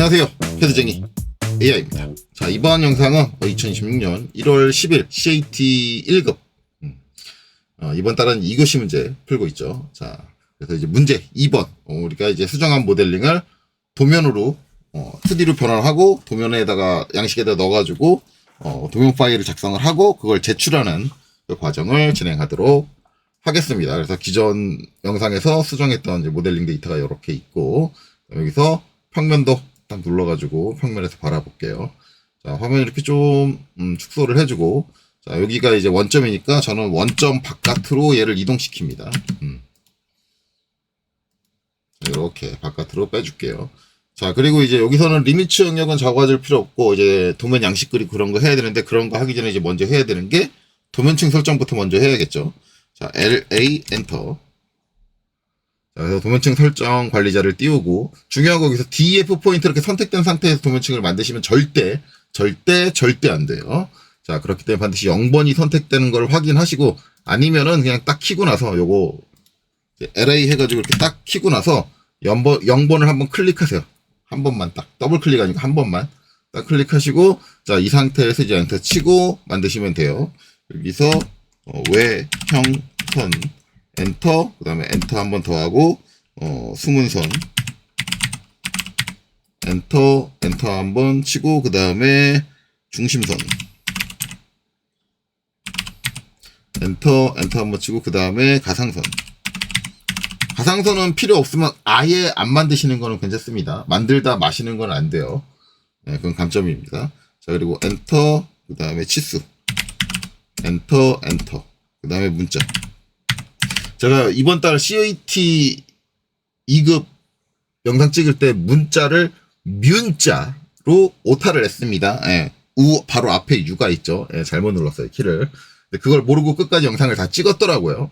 안녕하세요, 패드쟁이 AI입니다. 자, 이번 영상은 2026년 1월 10일 CAT 1급 이번 달은 2교시 문제 풀고 있죠. 자, 그래서 이제 문제 2번 우리가 이제 수정한 모델링을 도면으로 2D로 변환하고 도면에다가 양식에다 넣어가지고 도면 파일을 작성을 하고 그걸 제출하는 그 과정을 진행하도록 하겠습니다. 그래서 기존 영상에서 수정했던 이제 모델링 데이터가 이렇게 있고, 여기서 평면도 딱 눌러가지고 평면에서 바라볼게요. 자, 화면 이렇게 좀 축소를 해주고, 자, 여기가 이제 원점이니까 저는 원점 바깥으로 얘를 이동시킵니다. 이렇게 바깥으로 빼줄게요. 자, 그리고 이제 여기서는 리미츠 영역은 적어줄 필요 없고, 이제 도면 양식 그리고 그런 거 해야 되는데, 그런 거 하기 전에 이제 먼저 해야 되는 게 도면층 설정부터 먼저 해야겠죠. 자, LA 엔터. 자, 그래서 도면층 설정 관리자를 띄우고, 중요한 거 여기서 DF 포인트 이렇게 선택된 상태에서 도면층을 만드시면 절대 안 돼요. 자, 그렇기 때문에 반드시 0번이 선택되는 걸 확인하시고, 아니면은 그냥 딱 키고 나서 요거 LA 해가지고 이렇게 딱 키고 나서 0번을 한번 클릭하세요. 한 번만 딱 더블 클릭 아니고 한 번만 딱 클릭하시고, 자, 이 상태에서 이제 엔터 치고 만드시면 돼요. 여기서 외형선 엔터, 그 다음에 엔터 한 번 더 하고 숨은선 엔터 한 번 치고, 그 다음에 중심선 엔터 한 번 치고, 그 다음에 가상선은 필요 없으면 아예 안 만드시는 거는 괜찮습니다. 만들다 마시는 건 안 돼요. 네, 그건 감점입니다. 자, 그리고 엔터, 그 다음에 치수 엔터, 그 다음에 문자. 제가 이번 달 CAT 2급 영상 찍을 때 문자를 뮨자로 오타를 냈습니다. 예, 우 바로 앞에 유가 있죠. 예, 잘못 눌렀어요, 키를. 근데 그걸 모르고 끝까지 영상을 다 찍었더라고요.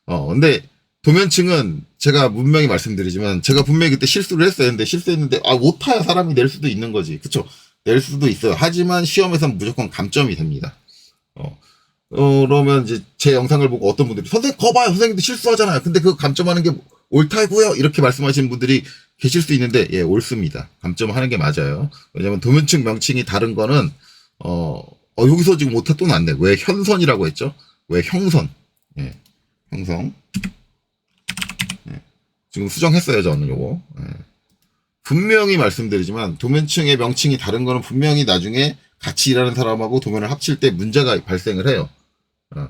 근데 도면층은 제가 분명히 말씀드리지만, 제가 분명히 그때 실수를 했어요. 근데 실수했는데, 오타야 사람이 낼 수도 있는 거지. 그쵸? 낼 수도 있어요. 하지만 시험에서는 무조건 감점이 됩니다. 그러면 이제 제 영상을 보고 어떤 분들이, 선생님, 거 봐요. 선생님도 실수하잖아요. 근데 그거 감점하는 게 옳다고요? 이렇게 말씀하시는 분들이 계실 수 있는데, 예, 옳습니다. 감점하는 게 맞아요. 왜냐면 도면층 명칭이 다른 거는, 여기서 지금 오타 또 났네. 왜 현선이라고 했죠? 왜 형선? 예, 형성. 예, 지금 수정했어요, 저는 요거. 예. 분명히 말씀드리지만, 도면층의 명칭이 다른 거는 분명히 나중에 같이 일하는 사람하고 도면을 합칠 때 문제가 발생을 해요.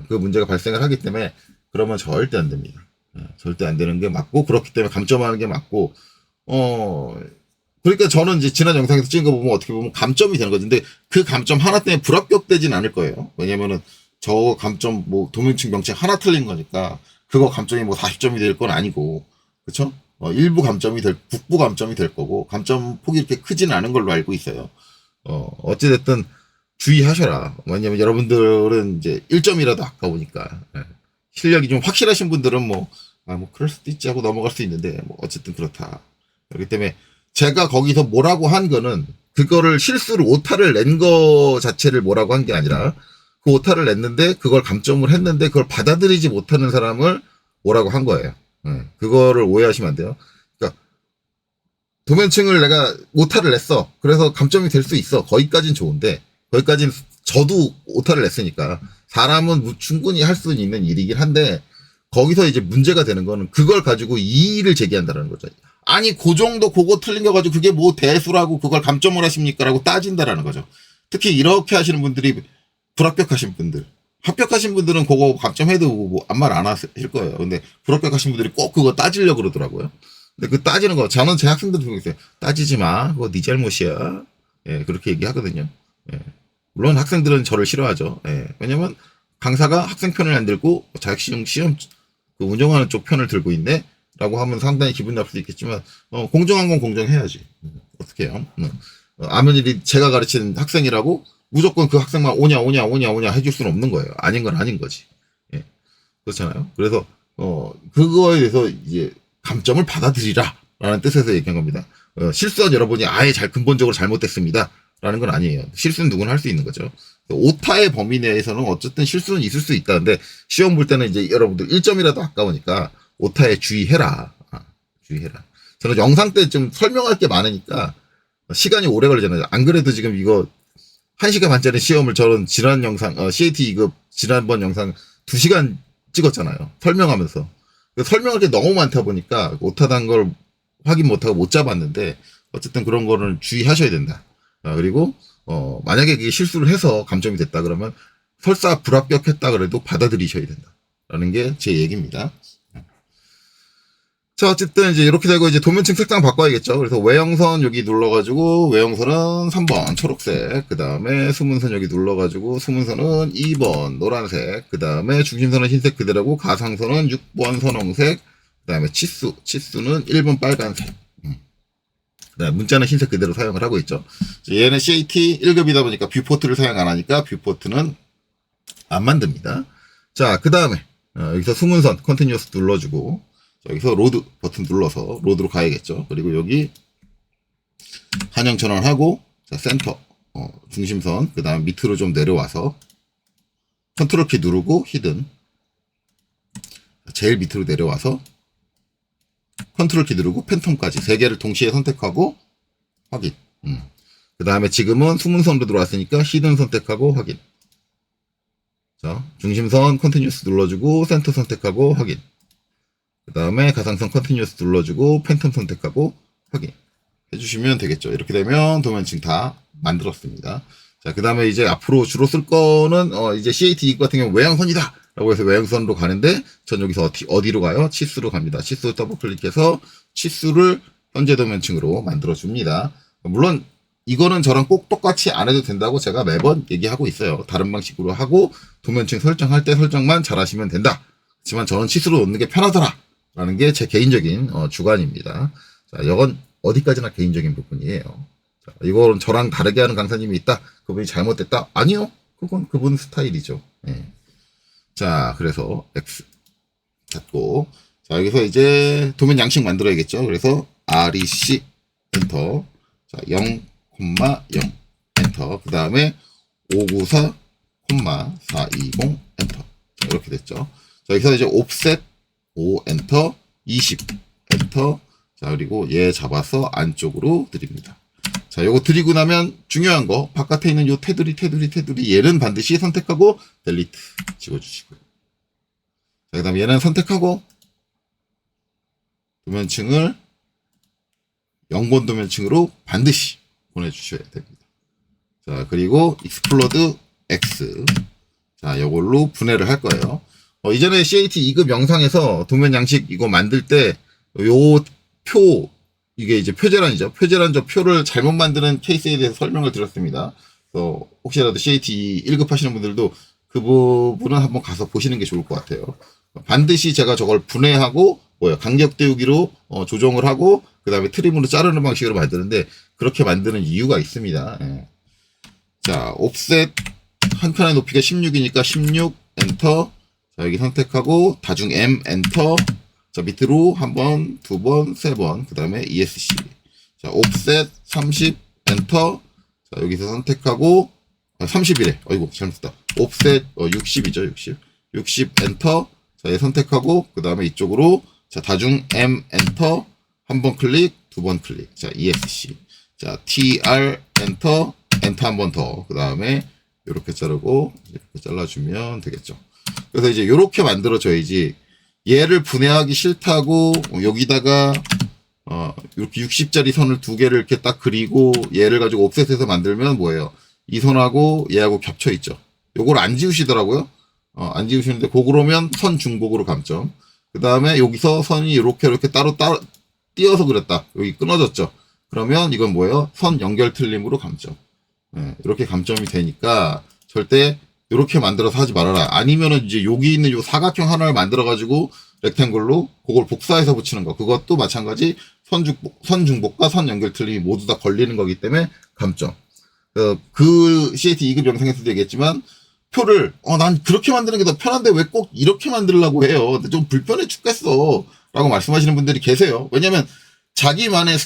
그 문제가 발생을 하기 때문에, 그러면 절대 안 됩니다. 절대 안 되는 게 맞고, 그렇기 때문에 감점하는 게 맞고, 그러니까 저는 이제 지난 영상에서 찍은 거 보면 어떻게 보면 감점이 되는 거지. 근데 그 감점 하나 때문에 불합격되진 않을 거예요. 왜냐면은 저 감점, 도면층 명칭 하나 틀린 거니까, 그거 감점이 40점이 될 건 아니고, 그쵸? 일부 감점이 국부 감점이 될 거고, 감점 폭이 이렇게 크지는 않은 걸로 알고 있어요. 어찌됐든 주의하셔라. 왜냐면 여러분들은 이제 1점이라도 아까우니까. 예. 실력이 좀 확실하신 분들은 그럴 수도 있지 하고 넘어갈 수 있는데, 어쨌든 그렇다. 그렇기 때문에 제가 거기서 뭐라고 한 거는, 그거를 실수로 오타를 낸 거 자체를 뭐라고 한 게 아니라, 그 오타를 냈는데, 그걸 감점을 했는데, 그걸 받아들이지 못하는 사람을 뭐라고 한 거예요. 예. 그거를 오해하시면 안 돼요. 도면층을 내가 오타를 냈어. 그래서 감점이 될 수 있어. 거기까진 좋은데, 거기까진 저도 오타를 냈으니까 사람은 충분히 할 수 있는 일이긴 한데, 거기서 이제 문제가 되는 거는 그걸 가지고 이의를 제기한다는 거죠. 아니, 그 정도 그거 틀린 거 가지고 그게 대수라고 그걸 감점을 하십니까? 라고 따진다라는 거죠. 특히 이렇게 하시는 분들이 불합격하신 분들. 합격하신 분들은 그거 감점해도 아무 말 안 하실 거예요. 근데 불합격하신 분들이 꼭 그거 따지려고 그러더라고요. 근데 그 따지는 거, 저는 제 학생들 보고 있어요. 따지지 마. 그거 네 잘못이야. 예, 그렇게 얘기하거든요. 예. 물론 학생들은 저를 싫어하죠. 예. 왜냐면 강사가 학생 편을 안 들고 자격시험 그 운영하는 쪽 편을 들고 있네? 라고 하면 상당히 기분 나쁠 수 있겠지만, 공정한 건 공정해야지. 어떻게 해요? 아무리 제가 가르치는 학생이라고 무조건 그 학생만 오냐 해줄 수는 없는 거예요. 아닌 건 아닌 거지. 예. 그렇잖아요. 그래서, 그거에 대해서 이제 감점을 받아들이라 라는 뜻에서 얘기한 겁니다. 실수한 여러분이 아예 근본적으로 잘못됐습니다 라는 건 아니에요. 실수는 누구나 할 수 있는 거죠. 오타의 범위 내에서는 어쨌든 실수는 있을 수 있다는데, 시험 볼 때는 이제 여러분들 1점이라도 아까우니까 오타에 주의해라. 주의해라. 저는 영상 때 좀 설명할 게 많으니까 시간이 오래 걸리잖아요. 안 그래도 지금 이거 1시간 반짜리 시험을 저런 지난 영상, CAT 2급 지난번 영상 2시간 찍었잖아요. 설명하면서. 설명할 게 너무 많다 보니까 오타단 걸 확인 못하고 못 잡았는데, 어쨌든 그런 거는 주의하셔야 된다. 그리고, 만약에 그게 실수를 해서 감점이 됐다 그러면 설사 불합격했다 그래도 받아들이셔야 된다. 라는 게 제 얘기입니다. 자, 어쨌든 이제 이렇게 되고 이제 도면층 색상 바꿔야겠죠. 그래서 외형선 여기 눌러가지고 외형선은 3번 초록색, 그 다음에 수문선 여기 눌러가지고 수문선은 2번 노란색, 그 다음에 중심선은 흰색 그대로고 가상선은 6번 선홍색, 그 다음에 치수는 1번 빨간색. 네, 문자는 흰색 그대로 사용을 하고 있죠. 얘는 CAT 1급이다 보니까 뷰포트를 사용 안 하니까 뷰포트는 안 만듭니다. 자, 그 다음에 여기서 수문선 컨티뉴어스 눌러주고 여기서 로드 버튼 눌러서 로드로 가야겠죠. 그리고 여기 한영 전환하고 자, 센터 중심선 그 다음 밑으로 좀 내려와서 컨트롤 키 누르고 히든 제일 밑으로 내려와서 컨트롤 키 누르고 팬텀까지 3개를 동시에 선택하고 확인. 그 다음에 지금은 수문선으로 들어왔으니까 히든 선택하고 확인. 자, 중심선 컨티뉴어스 눌러주고 센터 선택하고 확인. 그 다음에 가상선 컨티뉴어스 눌러주고 팬텀 선택하고 확인 해주시면 되겠죠. 이렇게 되면 도면층 다 만들었습니다. 자, 그 다음에 이제 앞으로 주로 쓸 거는 이제 CAT 2급 같은 경우 외형선이다 라고 해서 외형선으로 가는데 전 여기서 어디로 가요? 치수로 갑니다. 치수 더블 클릭해서 치수를 현재 도면층으로 만들어 줍니다. 물론 이거는 저랑 꼭 똑같이 안 해도 된다고 제가 매번 얘기하고 있어요. 다른 방식으로 하고 도면층 설정할 때 설정만 잘 하시면 된다. 하지만 저는 치수로 놓는 게 편하더라 라는 게 제 개인적인 주관입니다. 자, 이건 어디까지나 개인적인 부분이에요. 자, 이거는 저랑 다르게 하는 강사님이 있다. 그분이 잘못됐다. 아니요. 그건 그분 스타일이죠. 예. 자, 그래서 X 잡고 자, 여기서 이제 도면 양식 만들어야겠죠. 그래서 REC 엔터. 자, 0,0 엔터. 그 다음에 594,420 엔터. 자, 이렇게 됐죠. 자, 여기서 이제 옵셋 5 엔터, 20 엔터. 자, 그리고 얘 잡아서 안쪽으로 드립니다. 자, 요거 드리고 나면 중요한 거 바깥에 있는 요 테두리 얘는 반드시 선택하고 델리트 집어주시고요. 자, 그 다음에 얘는 선택하고 도면층을 0번 도면층으로 반드시 보내주셔야 됩니다. 자, 그리고 익스플로드 X. 자, 요걸로 분해를 할 거예요. 이전에 CAT 2급 영상에서 도면 양식 이거 만들 때 요 표 이게 이제 표제란이죠. 표제란 저 표를 잘못 만드는 케이스에 대해서 설명을 드렸습니다. 그래서 혹시라도 CAT 1급 하시는 분들도 그 부분은 한번 가서 보시는 게 좋을 것 같아요. 반드시 제가 저걸 분해하고 간격 띄우기로 조정을 하고 그 다음에 트림으로 자르는 방식으로 만드는데 그렇게 만드는 이유가 있습니다. 예. 자, 옵셋 한 칸의 높이가 16이니까 16 엔터. 자, 여기 선택하고 다중 M 엔터. 자, 밑으로 한 번, 두 번, 세 번. 그 다음에 ESC. 자, 옵셋 30 엔터. 자, 여기서 선택하고 30이래. 어이구, 잘못했다. 옵셋 60이죠, 60. 60 엔터. 자, 얘 선택하고 그 다음에 이쪽으로 자, 다중 M 엔터. 한 번 클릭, 두 번 클릭. 자, ESC. 자, TR 엔터. 엔터 한 번 더. 그 다음에 이렇게 자르고 이렇게 잘라주면 되겠죠. 그래서 이제 이렇게 만들어줘야지 얘를 분해하기 싫다고 여기다가 이렇게 60짜리 선을 두 개를 이렇게 딱 그리고 얘를 가지고 옵셋해서 만들면 뭐예요? 이 선하고 얘하고 겹쳐 있죠. 요걸 안 지우시더라고요. 안 지우시는데 그러면 선 중복으로 감점. 그 다음에 여기서 선이 이렇게 따로 띄어서 그렸다. 여기 끊어졌죠. 그러면 이건 뭐예요? 선 연결 틀림으로 감점. 네, 이렇게 감점이 되니까 절대 이렇게 만들어서 하지 말아라. 아니면은 이제 여기 있는 요 사각형 하나를 만들어가지고 렉탱글로 그걸 복사해서 붙이는 거. 그것도 마찬가지 선 중복과 선 연결 틀림이 모두 다 걸리는 거기 때문에 감점. 그 CAT 2급 영상에서도 얘기했지만 표를 난 그렇게 만드는 게 더 편한데 왜 꼭 이렇게 만들려고 해요. 근데 좀 불편해 죽겠어. 라고 말씀하시는 분들이 계세요. 왜냐면 자기만의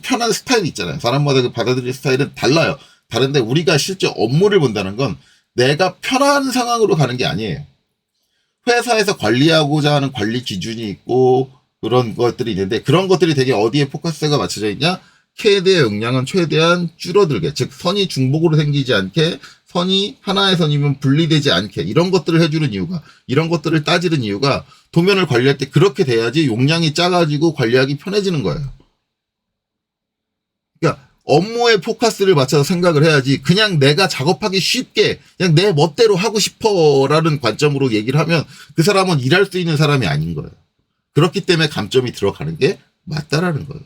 편한 스타일이 있잖아요. 사람마다 그 받아들이는 스타일은 달라요. 다른데 우리가 실제 업무를 본다는 건 내가 편한 상황으로 가는 게 아니에요. 회사에서 관리하고자 하는 관리 기준이 있고 그런 것들이 있는데 그런 것들이 되게 어디에 포커스가 맞춰져 있냐? CAD의 용량은 최대한 줄어들게, 즉 선이 중복으로 생기지 않게, 선이 하나의 선이면 분리되지 않게, 이런 것들을 해주는 이유가, 이런 것들을 따지는 이유가 도면을 관리할 때 그렇게 돼야지 용량이 작아지고 관리하기 편해지는 거예요. 그러니까 업무의 포커스를 맞춰서 생각을 해야지, 그냥 내가 작업하기 쉽게 그냥 내 멋대로 하고 싶어라는 관점으로 얘기를 하면 그 사람은 일할 수 있는 사람이 아닌 거예요. 그렇기 때문에 감점이 들어가는 게 맞다라는 거예요.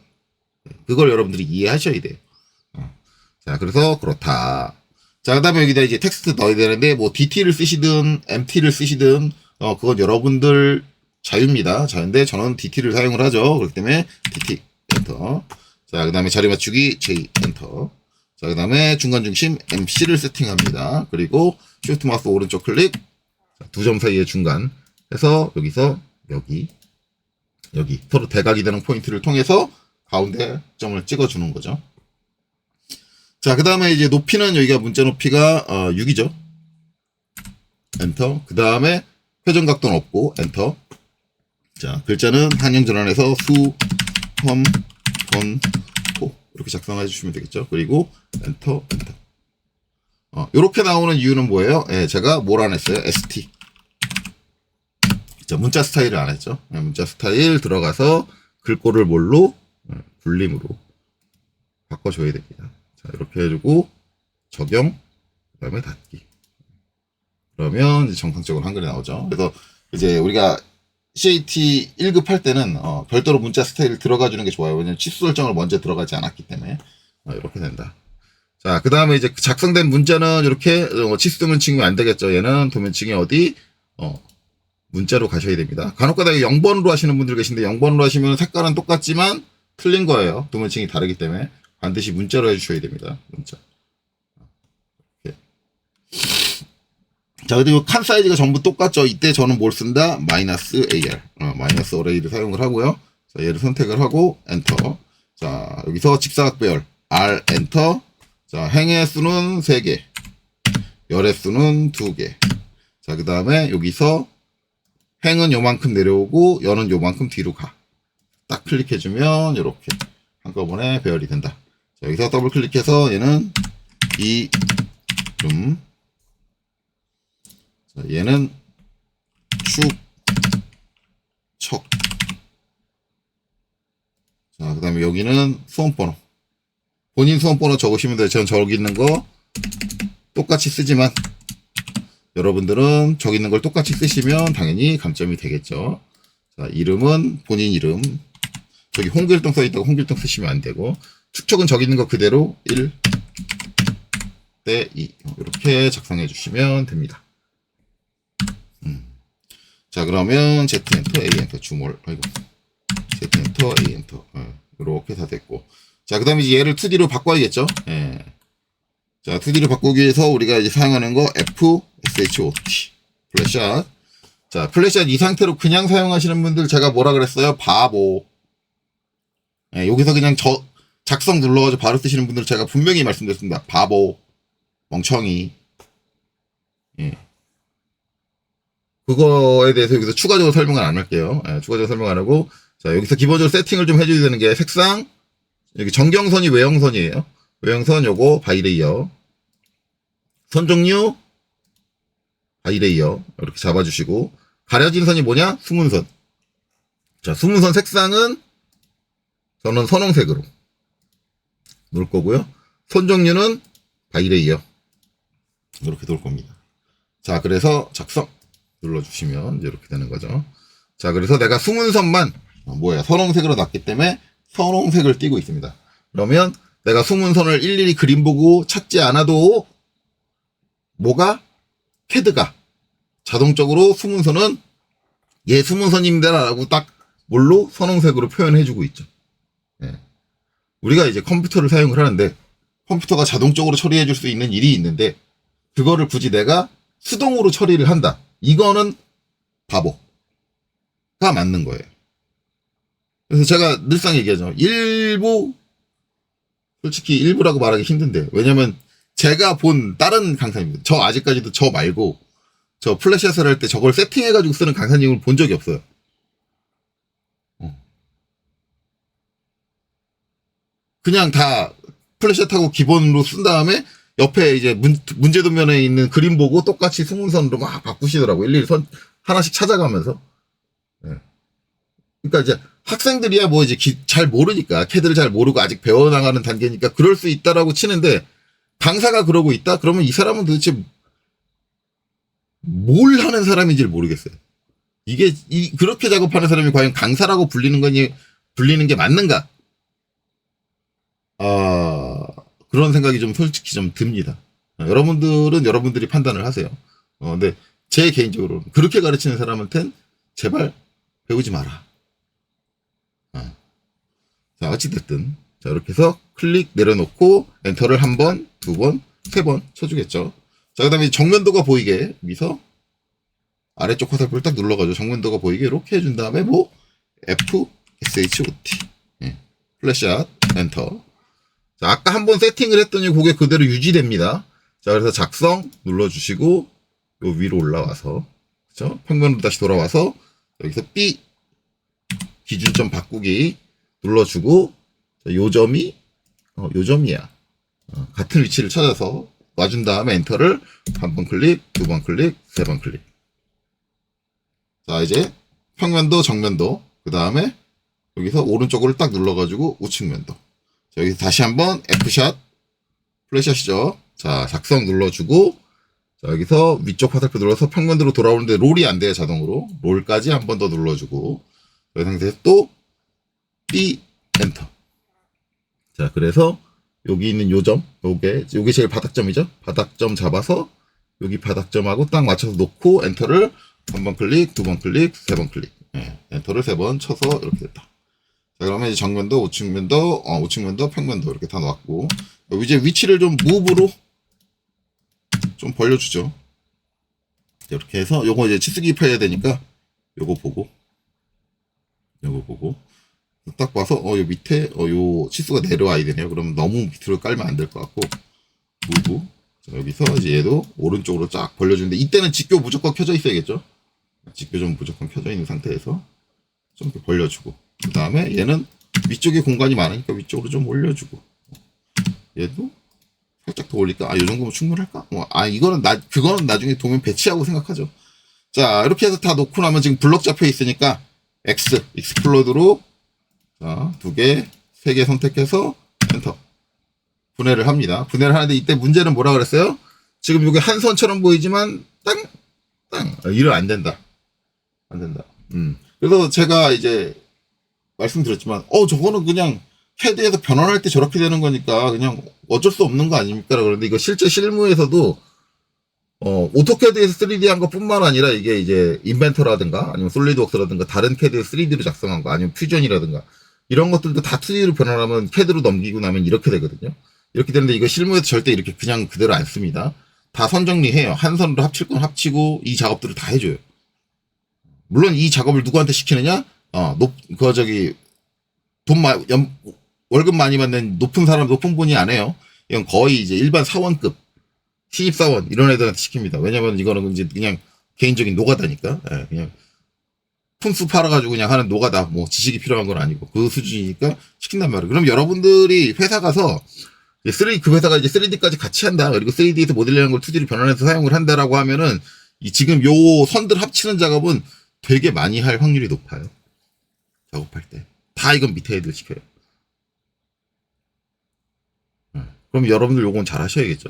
그걸 여러분들이 이해하셔야 돼요. 자, 그래서 그렇다. 자, 그 다음에 여기다 이제 텍스트 넣어야 되는데, 뭐, DT를 쓰시든, MT를 쓰시든, 그건 여러분들 자유입니다. 자유인데, 저는 DT를 사용을 하죠. 그렇기 때문에, DT, 엔터. 자, 그 다음에 자리 맞추기, J, 엔터. 자, 그 다음에 중간중심, MC를 세팅합니다. 그리고, 쉬프트 마우스 오른쪽 클릭, 두 점 사이의 중간, 해서, 여기서, 여기, 서로 대각이 되는 포인트를 통해서, 가운데 점을 찍어주는 거죠. 자, 그 다음에 이제 높이는 여기가 문자 높이가 6이죠. 엔터. 그 다음에 회전 각도는 없고 엔터. 자, 글자는 한영 전환해서 수, 험, 번, 호 이렇게 작성해 주시면 되겠죠. 그리고 엔터, 엔터. 이렇게 나오는 이유는 뭐예요? 예, 제가 뭘 안 했어요? ST. 자, 문자 스타일을 안 했죠. 예, 문자 스타일 들어가서 글꼴을 뭘로? 불림으로 바꿔줘야 됩니다. 자, 이렇게 해주고 적용, 그 다음에 닫기. 그러면 이제 정상적으로 한글이 나오죠. 그래서 이제 우리가 CAT 1급 할 때는 별도로 문자 스타일을 들어가주는 게 좋아요. 왜냐면 치수 설정을 먼저 들어가지 않았기 때문에 이렇게 된다. 자, 그 다음에 이제 작성된 문자는 이렇게 치수 도면칭이면 안 되겠죠. 얘는 도면칭이 어디? 문자로 가셔야 됩니다. 간혹가다 0번으로 하시는 분들 계신데 0번으로 하시면 색깔은 똑같지만 틀린 거예요. 도면칭이 다르기 때문에 반드시 문자로 해주셔야 됩니다. 문자. 이렇게. 자, 그리고 칸 사이즈가 전부 똑같죠. 이때 저는 뭘 쓴다? 마이너스 AR. 마이너스 어레이를 사용을 하고요. 자, 얘를 선택을 하고 엔터. 자, 여기서 직사각배열 R 엔터. 자, 행의 수는 3개. 열의 수는 2개. 자, 그 다음에 여기서 행은 요만큼 내려오고 열은 요만큼 뒤로 가. 딱 클릭해주면 이렇게 한꺼번에 배열이 된다. 자, 여기서 더블 클릭해서 얘는 이름, 자, 얘는 축, 척. 자, 그 다음에 여기는 수험번호. 본인 수험번호 적으시면 돼요. 전 저기 있는 거 똑같이 쓰지만 여러분들은 저기 있는 걸 똑같이 쓰시면 당연히 감점이 되겠죠. 자, 이름은 본인 이름. 저기 홍길동 써있다고 홍길동 쓰시면 안 되고, 축척은 저기 있는 거 그대로 1 대 2 이렇게 작성해 주시면 됩니다. 자, 그러면 Z 엔터 A 엔터 주몰, 아이고, Z 엔터 A 엔터 이렇게 다 됐고, 자, 그 다음에 이제 얘를 2D로 바꿔야겠죠. 예. 자, 2D로 바꾸기 위해서 우리가 이제 사용하는 거 FSHOT 플랫샷. 자, 플랫샷 이 상태로 그냥 사용하시는 분들 제가 뭐라 그랬어요? 바보. 예, 여기서 그냥 작성 눌러가지고 바로 쓰시는 분들 제가 분명히 말씀드렸습니다. 바보, 멍청이. 예. 그거에 대해서 여기서 추가적으로 설명을 안 할게요. 예, 추가적으로 설명 안 하고, 자, 여기서 기본적으로 세팅을 좀 해줘야 되는 게 색상, 여기 정경선이 외형선이에요. 외형선 요거 바이레이어, 선 종류 바이레이어 이렇게 잡아주시고, 가려진 선이 뭐냐? 숨은선. 자, 숨은선 색상은 저는 선홍색으로 놓을 거고요. 선 종류는 바이레이어 이렇게 놓을 겁니다. 자, 그래서 작성 눌러주시면 이제 이렇게 되는 거죠. 자, 그래서 내가 숨은선만 선홍색으로 놨기 때문에 선홍색을 띄고 있습니다. 그러면 내가 숨은선을 일일이 그림 보고 찾지 않아도 캐드가 자동적으로 숨은선은 얘 숨은선입니다라고 딱 뭘로 선홍색으로 표현해주고 있죠. 예. 우리가 이제 컴퓨터를 사용을 하는데 컴퓨터가 자동적으로 처리해줄 수 있는 일이 있는데 그거를 굳이 내가 수동으로 처리를 한다. 이거는 바보가 맞는 거예요. 그래서 제가 늘상 얘기하죠. 솔직히 일부라고 말하기 힘든데, 왜냐면 제가 본 다른 강사님들, 저 아직까지도 저 말고 저 플래시샷을 할 때 저걸 세팅해가지고 쓰는 강사님을 본 적이 없어요. 그냥 다 플래시하고 기본으로 쓴 다음에 옆에 이제 문제 도면에 있는 그림 보고 똑같이 승문선으로 막 바꾸시더라고요. 일일이 하나씩 찾아가면서. 예. 그러니까 이제 학생들이야 뭐 이제 잘 모르니까, 캐드를 잘 모르고 아직 배워나가는 단계니까 그럴 수 있다라고 치는데, 강사가 그러고 있다? 그러면 이 사람은 도대체 뭘 하는 사람인지를 모르겠어요. 이게, 그렇게 작업하는 사람이 과연 강사라고 불리는 게 맞는가? 그런 생각이 좀 솔직히 좀 듭니다. 여러분들은 여러분들이 판단을 하세요. 근데 제 개인적으로는 그렇게 가르치는 사람한텐 제발 배우지 마라. 자, 어찌됐든. 자, 이렇게 해서 클릭 내려놓고 엔터를 한 번, 두 번, 세 번 쳐주겠죠. 자, 그 다음에 정면도가 보이게 여기서 아래쪽 화살표를 딱 눌러가지고 정면도가 보이게 이렇게 해준 다음에 뭐 F, SHOT. 예. 플래시앗, 엔터. 자, 아까 한번 세팅을 했더니 그게 그대로 유지됩니다. 자, 그래서 작성 눌러주시고 요 위로 올라와서, 그쵸? 평면으로 다시 돌아와서 여기서 B 기준점 바꾸기 눌러주고, 요점이 요점이야. 같은 위치를 찾아서 놔준 다음에 엔터를 한 번 클릭, 두 번 클릭, 세 번 클릭. 자, 이제 평면도, 정면도, 그 다음에 여기서 오른쪽으로 딱 눌러가지고 우측면도. 자, 여기서 다시 한번 F샷, 플래시샷이죠. 자, 작성 눌러주고, 자, 여기서 위쪽 화살표 눌러서 평면도로 돌아오는데 롤이 안 돼요, 자동으로. 롤까지 한 번 더 눌러주고, 이 상태에서 또 B, 엔터. 자, 그래서 여기 있는 요점, 요게 제일 바닥점이죠. 바닥점 잡아서 여기 바닥점하고 딱 맞춰서 놓고 엔터를 한 번 클릭, 두 번 클릭, 세 번 클릭. 예, 엔터를 세 번 쳐서 이렇게 됐다. 자, 그러면 이제 정면도, 우측면도, 우측면도, 평면도 이렇게 다 놨고, 이제 위치를 좀 무브로 좀 벌려주죠. 이렇게 해서 요거 이제 치수기 입혀야 되니까 요거 보고 딱 봐서 요 밑에 요 치수가 내려와야 되네요. 그러면 너무 밑으로 깔면 안 될 것 같고, 무브. 자, 여기서 이제 얘도 오른쪽으로 쫙 벌려주는데, 이때는 직교 무조건 켜져 있어야겠죠. 직교 좀 무조건 켜져 있는 상태에서 좀 이렇게 벌려주고, 그 다음에 얘는 위쪽에 공간이 많으니까 위쪽으로 좀 올려주고, 얘도 살짝 더 올릴까? 요 정도면 충분할까? 그거는 나중에 도면 배치하고 생각하죠. 자, 이렇게 해서 다 놓고 나면 지금 블럭 잡혀 있으니까 익스플로드로 자, 2개, 3개 선택해서 엔터. 분해를 합니다. 분해를 하는데 이때 문제는 뭐라 그랬어요? 지금 이게 한 선처럼 보이지만 땅. 이러 안 된다. 안 된다. 그래서 제가 이제 말씀드렸지만 저거는 그냥 캐드에서 변환할 때 저렇게 되는 거니까 그냥 어쩔 수 없는 거 아닙니까? 그런데 이거 실제 실무에서도 오토캐드에서 3D 한 것뿐만 아니라 이게 이제 인벤터라든가 아니면 솔리드웍스라든가 다른 캐드에 3D로 작성한 거 아니면 퓨전이라든가 이런 것들도 다 2D로 변환하면 캐드로 넘기고 나면 이렇게 되거든요. 이렇게 되는데 이거 실무에서 절대 이렇게 그냥 그대로 안 씁니다. 다 선정리해요. 한 선으로 합칠 건 합치고 이 작업들을 다 해줘요. 물론 이 작업을 누구한테 시키느냐? 월급 많이 받는 높은 분이 안 해요. 이건 거의 이제 일반 사원급, 신입사원, 이런 애들한테 시킵니다. 왜냐면 이거는 이제 그냥 개인적인 노가다니까. 예, 그냥 푼수 팔아가지고 그냥 하는 노가다. 뭐 지식이 필요한 건 아니고 그 수준이니까 시킨단 말이에요. 그럼 여러분들이 회사 가서 그 회사가 이제 3D까지 같이 한다. 그리고 3D에서 모델링한 걸 2D로 변환해서 사용을 한다라고 하면은 지금 요 선들 합치는 작업은 되게 많이 할 확률이 높아요. 작업할 때. 다 이건 밑에 애들 시켜요. 그럼 여러분들 요건 잘 하셔야겠죠.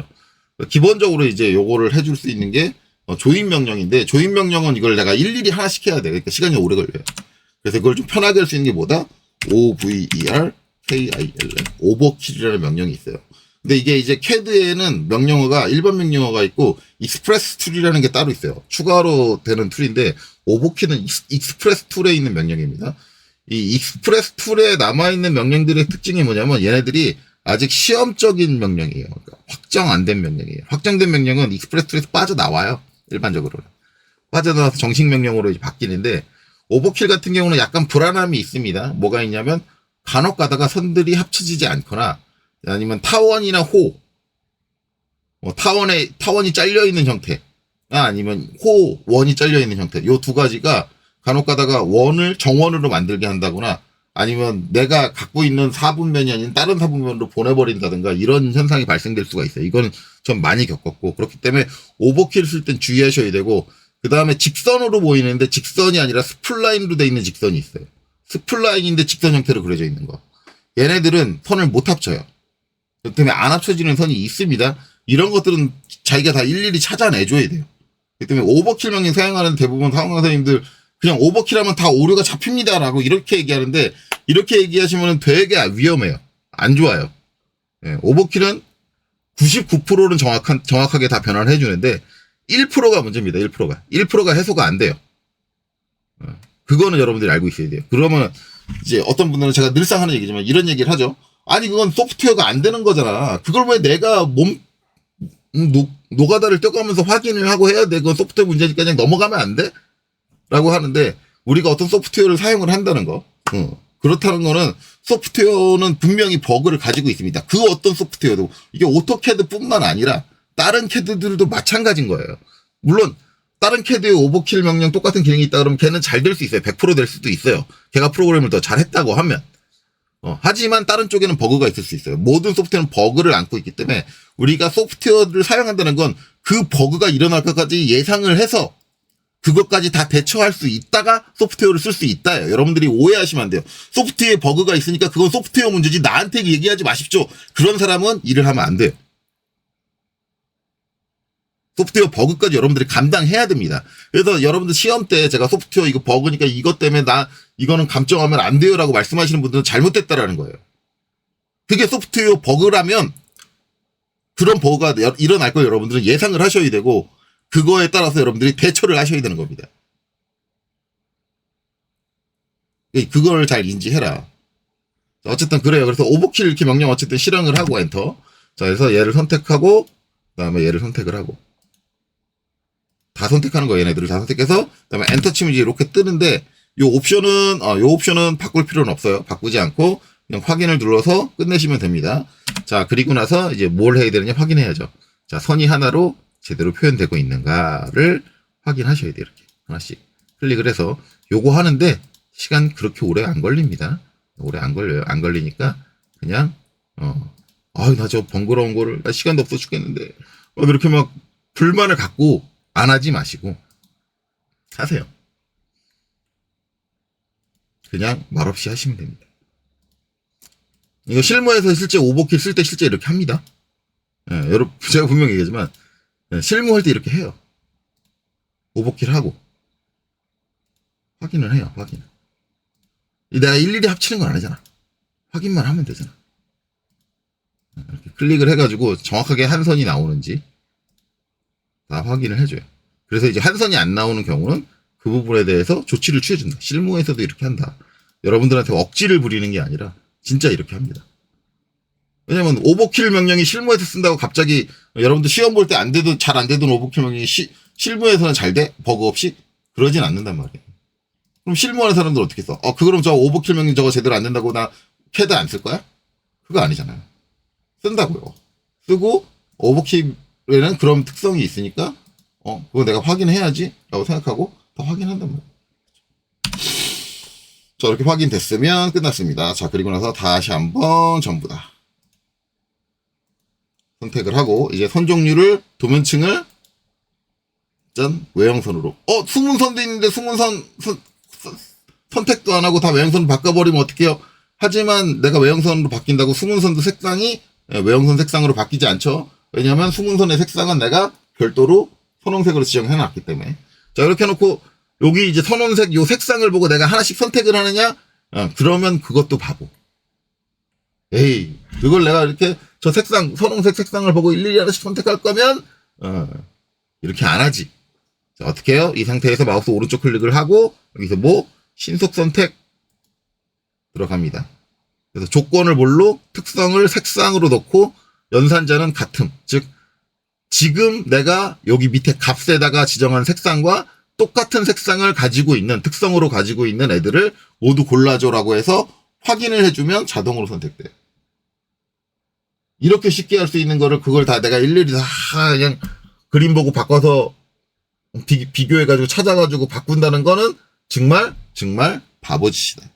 기본적으로 이제 요거를 해줄 수 있는 게 조인 명령인데, 조인 명령은 이걸 내가 일일이 하나씩 해야 돼. 그러니까 시간이 오래 걸려요. 그래서 이걸 좀 편하게 할 수 있는 게 뭐다? OVER KILM 오버킬이라는 명령이 있어요. 근데 이게 이제 캐드에는 명령어가 일반 명령어가 있고 익스프레스 툴이라는 게 따로 있어요. 추가로 되는 툴인데 오버킬은 익스프레스 툴에 있는 명령입니다. 이 익스프레스 툴에 남아있는 명령들의 특징이 뭐냐면 얘네들이 아직 시험적인 명령이에요. 그러니까 확정 안 된 명령이에요. 확정된 명령은 익스프레스 툴에서 빠져나와요. 일반적으로는. 빠져나와서 정식 명령으로 이제 바뀌는데, 오버킬 같은 경우는 약간 불안함이 있습니다. 뭐가 있냐면 간혹 가다가 선들이 합쳐지지 않거나 아니면 타원이나 호, 타원이 잘려있는 형태, 아니면 원이 잘려있는 형태, 요 두 가지가 간혹 가다가 원을 정원으로 만들게 한다거나 아니면 내가 갖고 있는 사분면이 아닌 다른 사분면으로 보내버린다든가 이런 현상이 발생될 수가 있어요. 이거는 좀 많이 겪었고 그렇기 때문에 오버킬을 쓸 땐 주의하셔야 되고 그 다음에 직선으로 보이는데 직선이 아니라 스플라인으로 돼 있는 직선이 있어요. 스플라인인데 직선 형태로 그려져 있는 거. 얘네들은 선을 못 합쳐요. 그렇기 때문에 안 합쳐지는 선이 있습니다. 이런 것들은 자기가 다 일일이 찾아내줘야 돼요. 그렇기 때문에 오버킬 명령 사용하는 대부분 상황선생님들 그냥 오버킬하면 다 오류가 잡힙니다라고 이렇게 얘기하는데 이렇게 얘기하시면 되게 위험해요. 안 좋아요. 예, 오버킬은 99%는 정확하게 다 변환을 해주는데 1%가 문제입니다. 1%가 해소가 안 돼요. 그거는 여러분들이 알고 있어야 돼요. 그러면 이제 어떤 분들은 제가 늘상 하는 얘기지만 이런 얘기를 하죠. 아니 그건 소프트웨어가 안 되는 거잖아. 그걸 왜 내가 노가다를 떼가면서 확인을 하고 해야 돼. 그건 소프트웨어 문제니까 그냥 넘어가면 안 돼? 라고 하는데 우리가 어떤 소프트웨어를 사용을 한다는 거 그렇다는 거는 소프트웨어는 분명히 버그를 가지고 있습니다. 그 어떤 소프트웨어도 이게 오토캐드뿐만 아니라 다른 캐드들도 마찬가지인 거예요. 물론 다른 캐드의 오버킬 명령 똑같은 기능이 있다 그러면 걔는 잘 될 수 있어요. 100% 될 수도 있어요. 걔가 프로그램을 더 잘했다고 하면 하지만 다른 쪽에는 버그가 있을 수 있어요. 모든 소프트웨어는 버그를 안고 있기 때문에 우리가 소프트웨어를 사용한다는 건 그 버그가 일어날 것까지 예상을 해서 그것까지 다 대처할 수 있다가 소프트웨어를 쓸 수 있다예요. 여러분들이 오해하시면 안 돼요. 소프트웨어에 버그가 있으니까 그건 소프트웨어 문제지 나한테 얘기하지 마십시오. 그런 사람은 일을 하면 안 돼요. 소프트웨어 버그까지 여러분들이 감당해야 됩니다. 그래서 여러분들 시험 때 제가 소프트웨어 이거 버그니까 이것 때문에 이거는 감점하면 안 돼요라고 말씀하시는 분들은 잘못됐다라는 거예요. 그게 소프트웨어 버그라면 그런 버그가 일어날 걸 여러분들은 예상을 하셔야 되고 그거에 따라서 여러분들이 대처를 하셔야 되는 겁니다. 그걸 잘 인지해라. 어쨌든 그래요. 그래서 오버킬 이렇게 명령 어쨌든 실행을 하고 엔터. 자, 그래서 얘를 선택하고 그다음에 얘를 선택을 하고 다 선택하는 거예요. 얘네들을 다 선택해서 그다음에 엔터 치면 이제 이렇게 뜨는데 요 옵션은 바꿀 필요는 없어요. 바꾸지 않고 그냥 확인을 눌러서 끝내시면 됩니다. 자, 그리고 나서 이제 뭘 해야 되느냐 확인해야죠. 자, 선이 하나로 제대로 표현되고 있는가를 확인하셔야 돼요. 이렇게 하나씩 클릭을 해서 요거 하는데 시간 그렇게 오래 안 걸립니다. 오래 안 걸려요. 안 걸리니까 그냥 나 저 번거로운 거를 나 시간도 없어 죽겠는데 이렇게 막 불만을 갖고 안 하지 마시고 하세요. 그냥 말없이 하시면 됩니다. 이거 실무에서 실제 오버킬 쓸 때 실제 이렇게 합니다. 예, 여러분 제가 분명히 얘기하지만 실무할 때 이렇게 해요. 오버킬 하고 확인을 해요. 확인. 내가 일일이 합치는 건 아니잖아. 확인만 하면 되잖아. 이렇게 클릭을 해가지고 정확하게 한 선이 나오는지 다 확인을 해줘요. 그래서 이제 한 선이 안 나오는 경우는 그 부분에 대해서 조치를 취해준다. 실무에서도 이렇게 한다. 여러분들한테 억지를 부리는 게 아니라 진짜 이렇게 합니다. 왜냐면 오버킬 명령이 실무에서 쓴다고 갑자기 여러분들 시험 볼 때 잘 안 되던 오버킬 명령이 실무에서는 잘 돼? 버그 없이? 그러진 않는단 말이에요. 그럼 실무하는 사람들 어떻게 써? 그럼 저 오버킬 명령 저거 제대로 안 된다고 나 캐드 안 쓸 거야? 그거 아니잖아요. 쓴다고요. 쓰고 오버킬에는 그런 특성이 있으니까 그거 내가 확인해야지 라고 생각하고 다 확인한단 말이에요. 자, 이렇게 확인됐으면 끝났습니다. 자, 그리고 나서 다시 한번 전부 다 선택을 하고 이제 선 종류를 도면층을 외형선으로 숨은 선도 있는데 숨은 선택도 안 하고 다 외형선으로 바꿔버리면 어떡해요? 하지만 내가 외형선으로 바뀐다고 숨은 선도 색상이 외형선 색상으로 바뀌지 않죠. 왜냐하면 숨은 선의 색상은 내가 별도로 선홍색으로 지정해 놨기 때문에. 자, 이렇게 해놓고 여기 이제 선홍색 요 색상을 보고 내가 하나씩 선택을 하느냐? 그러면 그것도 바보. 에이, 그걸 내가 이렇게 저 색상, 선홍색 색상을 보고 일일이 하나씩 선택할 거면 이렇게 안 하지. 자, 어떻게 해요? 이 상태에서 마우스 오른쪽 클릭을 하고 여기서 신속 선택 들어갑니다. 그래서 조건을 뭘로? 특성을 색상으로 넣고 연산자는 같음. 즉 지금 내가 여기 밑에 값에다가 지정한 색상과 똑같은 색상을 가지고 있는 특성으로 가지고 있는 애들을 모두 골라줘라고 해서 확인을 해주면 자동으로 선택돼요. 이렇게 쉽게 할 수 있는 거를 그걸 다 내가 일일이 다 그냥 그림 보고 바꿔서 비교해가지고 찾아가지고 바꾼다는 거는 정말 바보짓이다.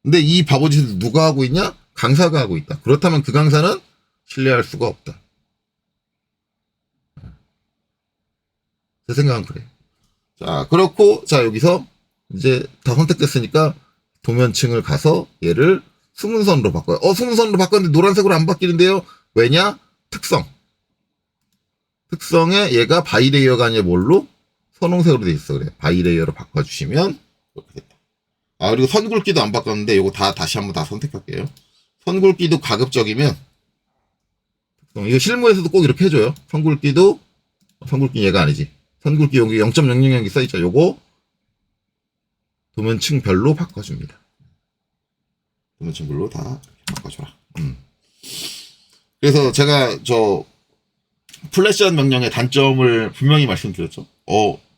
근데 이 바보짓을 누가 하고 있냐? 강사가 하고 있다. 그렇다면 그 강사는 신뢰할 수가 없다. 제 생각은 그래요. 자, 그렇고, 자, 여기서 이제 다 선택됐으니까 도면층을 가서 얘를 수문선으로 바꿔요. 수문선으로 바꿨는데 노란색으로 안 바뀌는데요? 왜냐? 특성. 특성에 얘가 바이레이어가 아니라 뭘로? 선홍색으로 돼 있어. 그래. 바이레이어로 바꿔주시면 이렇게 됐다. 그리고 선 굵기도 안 바꿨는데 이거 다시 한번 다 선택할게요. 선 굵기도 가급적이면 이거 실무에서도 꼭 이렇게 해줘요. 선 굵기 얘가 아니지. 선 굵기 여기 0.000이 써있죠. 요거 도면층별로 바꿔줍니다. 도면층별로 다 이렇게 바꿔줘라. 그래서 제가 플래시한 명령의 단점을 분명히 말씀드렸죠.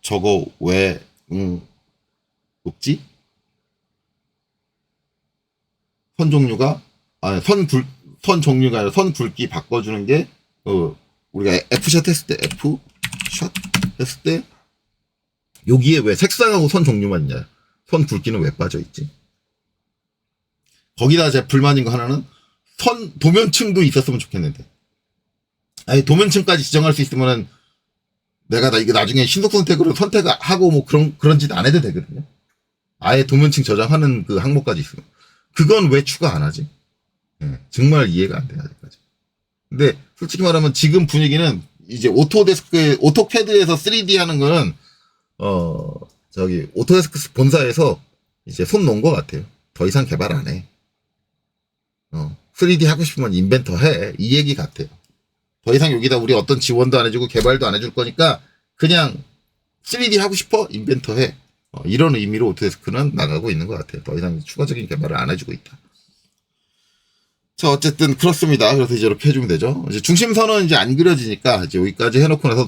저거 왜 없지? 선 종류가 선 종류가 아니라 선 굵기 바꿔주는 게 우리가 F샷 했을 때 여기에 왜 색상하고 선 종류만 있냐? 선 굵기는 왜 빠져 있지? 거기다 제 불만인 거 하나는 도면층도 있었으면 좋겠는데. 아니 도면층까지 지정할 수 있으면은 내가 이거 나중에 신속 선택으로 선택하고 뭐 그런 짓 안 해도 되거든요. 아예 도면층 저장하는 그 항목까지 있으면. 그건 왜 추가 안 하지? 정말 이해가 안 돼, 아직까지. 근데 솔직히 말하면 지금 분위기는 이제 오토캐드에서 3D 하는 거는 오토데스크 본사에서 이제 손 놓은 것 같아요. 더 이상 개발 안 해. 3D 하고 싶으면 인벤터 해. 이 얘기 같아요. 더 이상 여기다 우리 어떤 지원도 안 해주고 개발도 안 해줄 거니까 그냥 3D 하고 싶어? 인벤터 해. 이런 의미로 오토데스크는 나가고 있는 것 같아요. 더 이상 추가적인 개발을 안 해주고 있다. 자, 어쨌든 그렇습니다. 그래서 이제 이렇게 해주면 되죠. 이제 중심선은 이제 안 그려지니까 이제 여기까지 해놓고 나서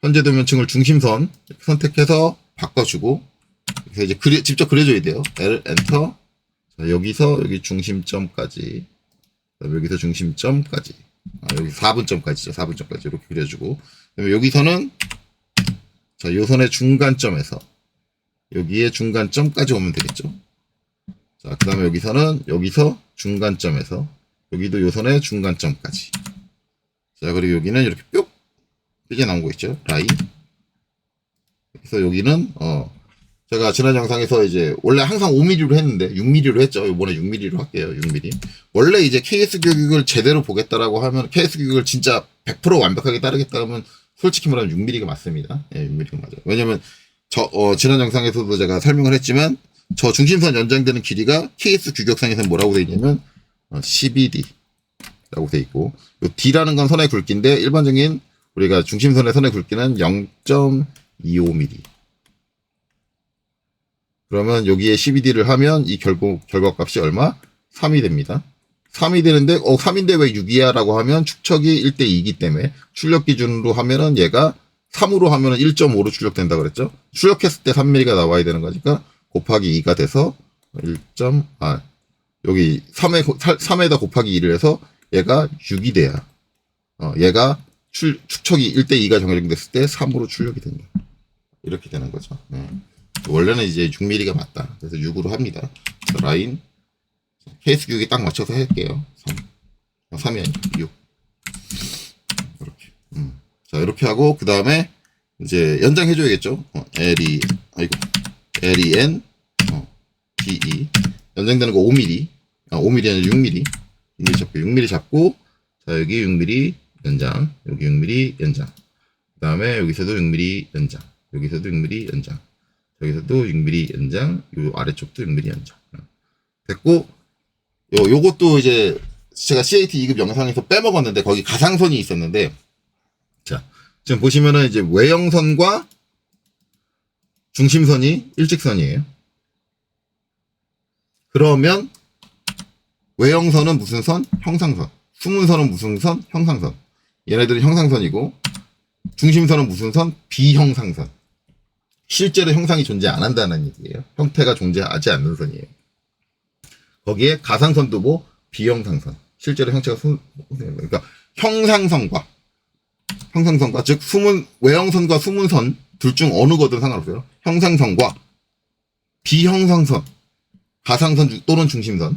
현재 도면층을 중심선 선택해서 바꿔주고, 그래서 이제 직접 그려줘야 돼요. L, 엔터. 자, 여기서 여기 중심점까지. 여기서 중심점까지. 여기 4분점까지죠. 4분점까지 이렇게 그려주고. 그다음에 여기서는 자, 요 선의 중간점에서 여기에 중간점까지 오면 되겠죠. 자, 그 다음에 여기서 중간점에서 여기도 요 선의 중간점까지. 자, 그리고 여기는 이렇게 뿅 나온 거 있죠. 라인. 그래서 여기는 제가 지난 영상에서 이제 원래 항상 5mm로 했는데 6mm로 했죠. 이번에 6mm로 할게요. 6mm. 원래 이제 KS 규격을 제대로 보겠다라고 하면 KS 규격을 진짜 100% 완벽하게 따르겠다 하면 솔직히 말하면 6mm가 맞습니다. 예, 6mm가 맞아요. 왜냐면 지난 영상에서도 제가 설명을 했지만 저 중심선 연장되는 길이가 KS 규격상에서는 뭐라고 되어 있냐면 12D라고 되어 있고, 요 D라는 건 선의 굵기인데 일반적인 우리가 중심선의 선의 굵기는 0.25mm. 그러면 여기에 12D를 하면 이 결과값이 얼마? 3이 됩니다. 3이 되는데 3인데 왜 6이야? 라고 하면 축척이 1대2이기 때문에 출력 기준으로 하면은 얘가 3으로 하면은 1.5로 출력된다 그랬죠? 출력했을 때 3mm가 나와야 되는 거니까 곱하기 2가 돼서 여기 3에다 곱하기 2를 해서 얘가 6이 돼야 얘가 축척이 1대2가 정해졌을 때 3으로 출력이 된다. 이렇게 되는 거죠. 원래는 이제 6mm가 맞다. 그래서 6으로 합니다. 라인 케이스 규격에 딱 맞춰서 할게요. 3이 아니고 6. 이렇게. 자, 이렇게 하고, 그 다음에, 이제, 연장해줘야겠죠. LEN, DE. 연장되는 거 5mm. 5mm 아니라 6mm. 6mm 잡고, 자, 여기 6mm 연장. 여기 6mm 연장. 그 다음에, 여기서도 6mm 연장. 여기서도 6mm 연장. 여기서도 6mm 연장. 요 아래쪽도 6mm 연장. 됐고, 요것도 이제 제가 CAT 2급 영상에서 빼먹었는데 거기 가상선이 있었는데, 자, 지금 보시면은 이제 외형선과 중심선이 일직선이에요. 그러면 외형선은 무슨 선? 형상선. 수문선은 무슨 선? 형상선. 얘네들은 형상선이고, 중심선은 무슨 선? 비형상선. 실제로 형상이 존재 안 한다는 얘기예요. 형태가 존재하지 않는 선이에요. 거기에 가상선도 뭐 비형상선. 실제로 형체가 그러니까 형상선과 즉 외형선과 수문선 둘 중 어느 거든 상관없어요. 형상선과 비형상선 가상선 또는 중심선.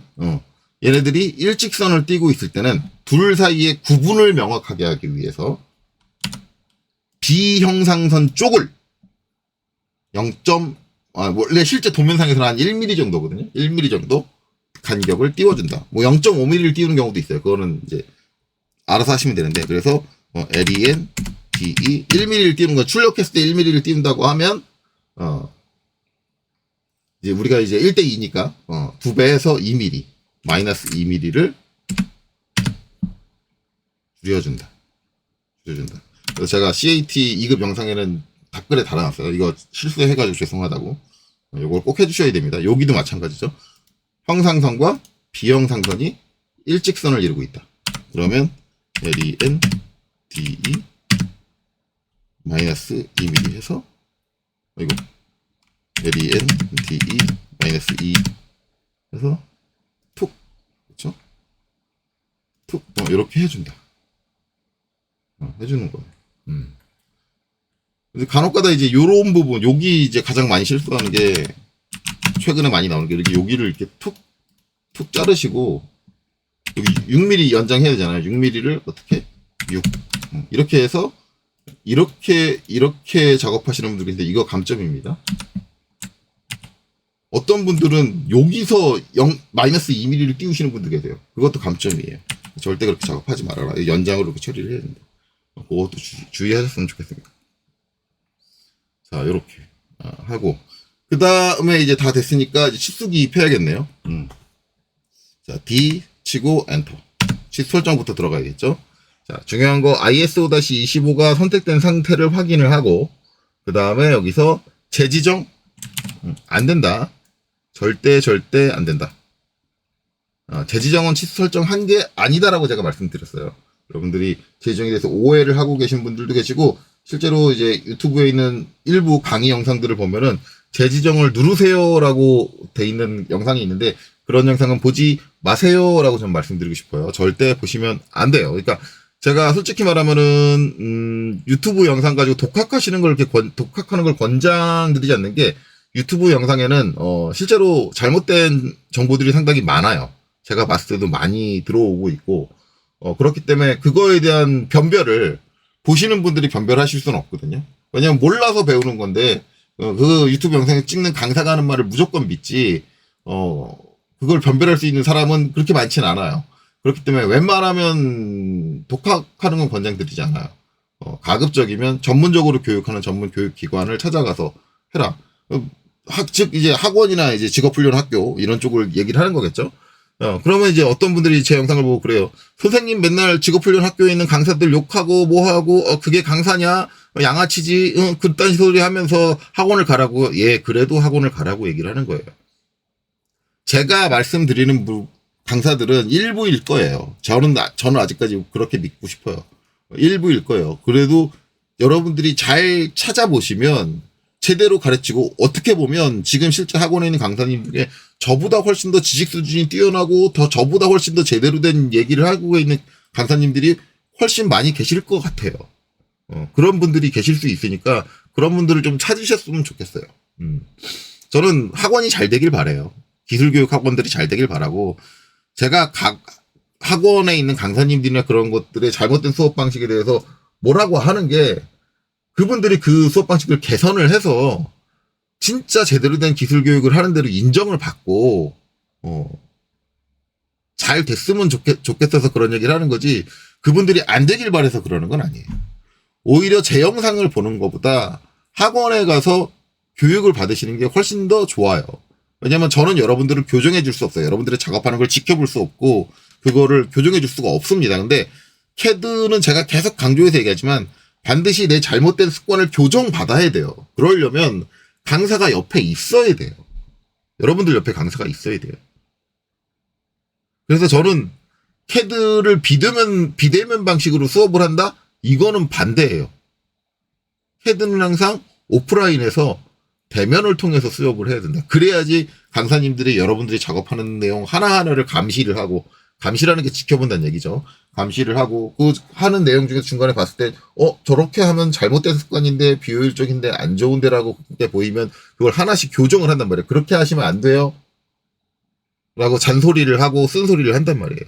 얘네들이 일직선을 띄고 있을 때는 둘 사이의 구분을 명확하게 하기 위해서 비형상선 쪽을 원래 실제 도면상에서는 한 1mm 정도거든요. 1mm 정도 간격을 띄워준다. 뭐 0.5mm를 띄우는 경우도 있어요. 그거는 이제 알아서 하시면 되는데, 그래서 LEN, DE 1mm를 띄우는 거, 출력했을 때 1mm를 띄운다고 하면 이제 우리가 이제 1대2니까 2배에서 2mm, 마이너스 2mm를 줄여준다. 그래서 제가 CAT 2급 영상에는 댓글에 달아놨어요. 이거 실수해가지고 죄송하다고. 이걸 꼭 해주셔야 됩니다. 여기도 마찬가지죠. 형상선과 비형상선이 일직선을 이루고 있다. 그러면 LEN, DE 마이너스 2mm 해서 이거 LEN, DE 마이너스 2 해서 툭, 그렇죠? 툭, 이렇게 해준다. 해주는 거예요. 간혹가다 이제 요런 부분, 여기 이제 가장 많이 실수하는 게, 최근에 많이 나오는 게, 이렇게 여기를 이렇게 툭 자르시고, 여기 6mm 연장해야 되잖아요. 6mm를 어떻게? 6. 이렇게 해서, 이렇게 작업하시는 분들 계신데, 이거 감점입니다. 어떤 분들은 여기서 마이너스 2mm를 띄우시는 분들 계세요. 그것도 감점이에요. 절대 그렇게 작업하지 말아라. 연장으로 이렇게 처리를 해야 된다. 그것도 주의하셨으면 좋겠습니다. 자, 요렇게 하고, 그 다음에 이제 다 됐으니까 이제 치수기 입혀야겠네요. 자, D 치고 엔터. 치수 설정부터 들어가야겠죠. 자, 중요한 거 ISO-25가 선택된 상태를 확인을 하고, 그 다음에 여기서 재지정 안 된다. 절대 안 된다. 재지정은 치수 설정한 게 아니다라고 제가 말씀드렸어요. 여러분들이 재지정에 대해서 오해를 하고 계신 분들도 계시고, 실제로 이제 유튜브에 있는 일부 강의 영상들을 보면은 재지정을 누르세요라고 돼 있는 영상이 있는데, 그런 영상은 보지 마세요라고 저는 말씀드리고 싶어요. 절대 보시면 안 돼요. 그러니까 제가 솔직히 말하면은 유튜브 영상 가지고 독학하시는 걸 이렇게 독학하는 걸 권장드리지 않는 게, 유튜브 영상에는 실제로 잘못된 정보들이 상당히 많아요. 제가 봤을 때도 많이 들어오고 있고, 그렇기 때문에 그거에 대한 변별을 보시는 분들이 변별하실 수는 없거든요. 왜냐면 몰라서 배우는 건데, 그 유튜브 영상에 찍는 강사가 하는 말을 무조건 믿지, 그걸 변별할 수 있는 사람은 그렇게 많지는 않아요. 그렇기 때문에 웬만하면 독학하는 건 권장드리지 않아요. 가급적이면 전문적으로 교육하는 전문 교육기관을 찾아가서 해라. 즉, 이제 학원이나 이제 직업훈련 학교, 이런 쪽을 얘기를 하는 거겠죠? 그러면 이제 어떤 분들이 제 영상을 보고 그래요. 선생님 맨날 직업훈련 학교에 있는 강사들 욕하고 뭐하고, 그게 강사냐? 양아치지? 그딴 소리 하면서 학원을 가라고. 예, 그래도 학원을 가라고 얘기를 하는 거예요. 제가 말씀드리는 강사들은 일부일 거예요. 저는 아직까지 그렇게 믿고 싶어요. 일부일 거예요. 그래도 여러분들이 잘 찾아보시면 제대로 가르치고, 어떻게 보면 지금 실제 학원에 있는 강사님 중에 저보다 훨씬 더 지식 수준이 뛰어나고 저보다 훨씬 더 제대로 된 얘기를 하고 있는 강사님들이 훨씬 많이 계실 것 같아요. 그런 분들이 계실 수 있으니까 그런 분들을 좀 찾으셨으면 좋겠어요. 저는 학원이 잘 되길 바라요. 기술교육 학원들이 잘 되길 바라고, 제가 각 학원에 있는 강사님들이나 그런 것들의 잘못된 수업 방식에 대해서 뭐라고 하는 게, 그분들이 그 수업 방식을 개선을 해서 진짜 제대로 된 기술 교육을 하는 대로 인정을 받고 잘 됐으면 좋겠어서 그런 얘기를 하는 거지, 그분들이 안 되길 바라서 그러는 건 아니에요. 오히려 제 영상을 보는 것보다 학원에 가서 교육을 받으시는 게 훨씬 더 좋아요. 왜냐면 저는 여러분들을 교정해 줄 수 없어요. 여러분들의 작업하는 걸 지켜볼 수 없고 그거를 교정해 줄 수가 없습니다. 근데 CAD는 제가 계속 강조해서 얘기하지만 반드시 내 잘못된 습관을 교정받아야 돼요. 그러려면 강사가 옆에 있어야 돼요. 여러분들 옆에 강사가 있어야 돼요. 그래서 저는 CAD를 비대면 방식으로 수업을 한다? 이거는 반대예요. CAD는 항상 오프라인에서 대면을 통해서 수업을 해야 된다. 그래야지 강사님들이 여러분들이 작업하는 내용 하나하나를 감시를 하고, 감시라는 게 지켜본다는 얘기죠. 감시를 하고, 그 하는 내용 중에 중간에 봤을 때, 저렇게 하면 잘못된 습관인데, 비효율적인데, 안 좋은데라고 그게 보이면 그걸 하나씩 교정을 한단 말이에요. 그렇게 하시면 안 돼요. 라고 잔소리를 하고 쓴소리를 한단 말이에요.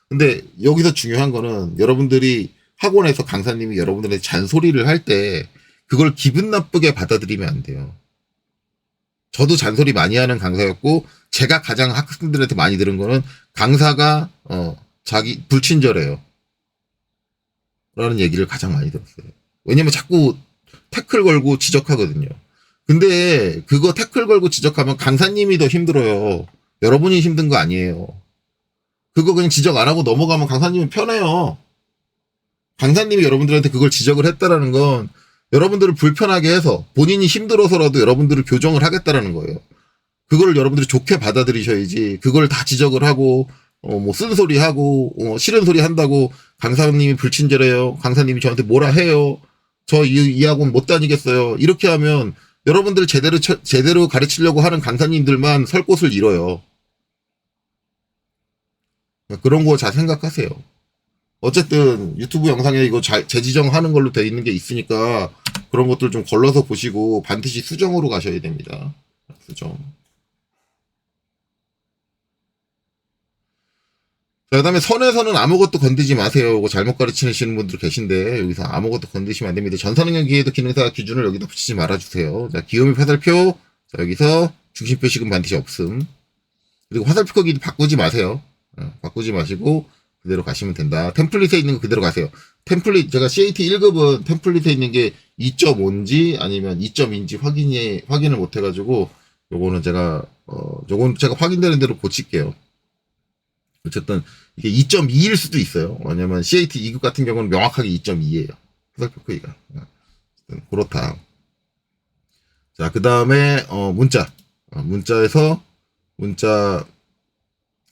근데 여기서 중요한 거는 여러분들이 학원에서 강사님이 여러분들한테 잔소리를 할 때 그걸 기분 나쁘게 받아들이면 안 돼요. 저도 잔소리 많이 하는 강사였고 제가 가장 학생들한테 많이 들은 거는 강사가 자기 불친절해요. 라는 얘기를 가장 많이 들었어요. 왜냐면 자꾸 태클 걸고 지적하거든요. 근데 그거 태클 걸고 지적하면 강사님이 더 힘들어요. 여러분이 힘든 거 아니에요. 그거 그냥 지적 안 하고 넘어가면 강사님은 편해요. 강사님이 여러분들한테 그걸 지적을 했다라는 건 여러분들을 불편하게 해서 본인이 힘들어서라도 여러분들을 교정을 하겠다라는 거예요. 그걸 여러분들이 좋게 받아들이셔야지 그걸 다 지적을 하고 뭐 쓴소리 하고 싫은 소리 한다고 강사님이 불친절해요. 강사님이 저한테 뭐라 해요. 저 이 학원 못 다니겠어요. 이렇게 하면 여러분들 제대로 가르치려고 하는 강사님들만 설 곳을 잃어요. 그런 거 잘 생각하세요. 어쨌든 유튜브 영상에 이거 재지정하는 걸로 돼 있는 게 있으니까 그런 것들 좀 걸러서 보시고 반드시 수정으로 가셔야 됩니다. 수정. 자, 그 다음에 선에서는 아무것도 건드지 마세요. 이거 잘못 가르치시는 분들 계신데 여기서 아무것도 건드시면 안 됩니다. 전산응용 기회도 기능사 기준을 여기다 붙이지 말아주세요. 자, 기호미 화살표. 자, 여기서 중심 표식은 반드시 없음. 그리고 화살표 크기 바꾸지 마세요. 바꾸지 마시고 그대로 가시면 된다. 템플릿에 있는 거 그대로 가세요. 템플릿 제가 CAT 1급은 템플릿에 있는 게 2.5인지 아니면 2.2인지 확인을 못 해가지고 요거는 제가 확인되는 대로 고칠게요. 어쨌든 이게 2.2일 수도 있어요. 왜냐면 CAT 2급 같은 경우는 명확하게 2.2예요. 화살표 크기가. 그렇다. 자, 그 다음에 문자. 문자에서 문자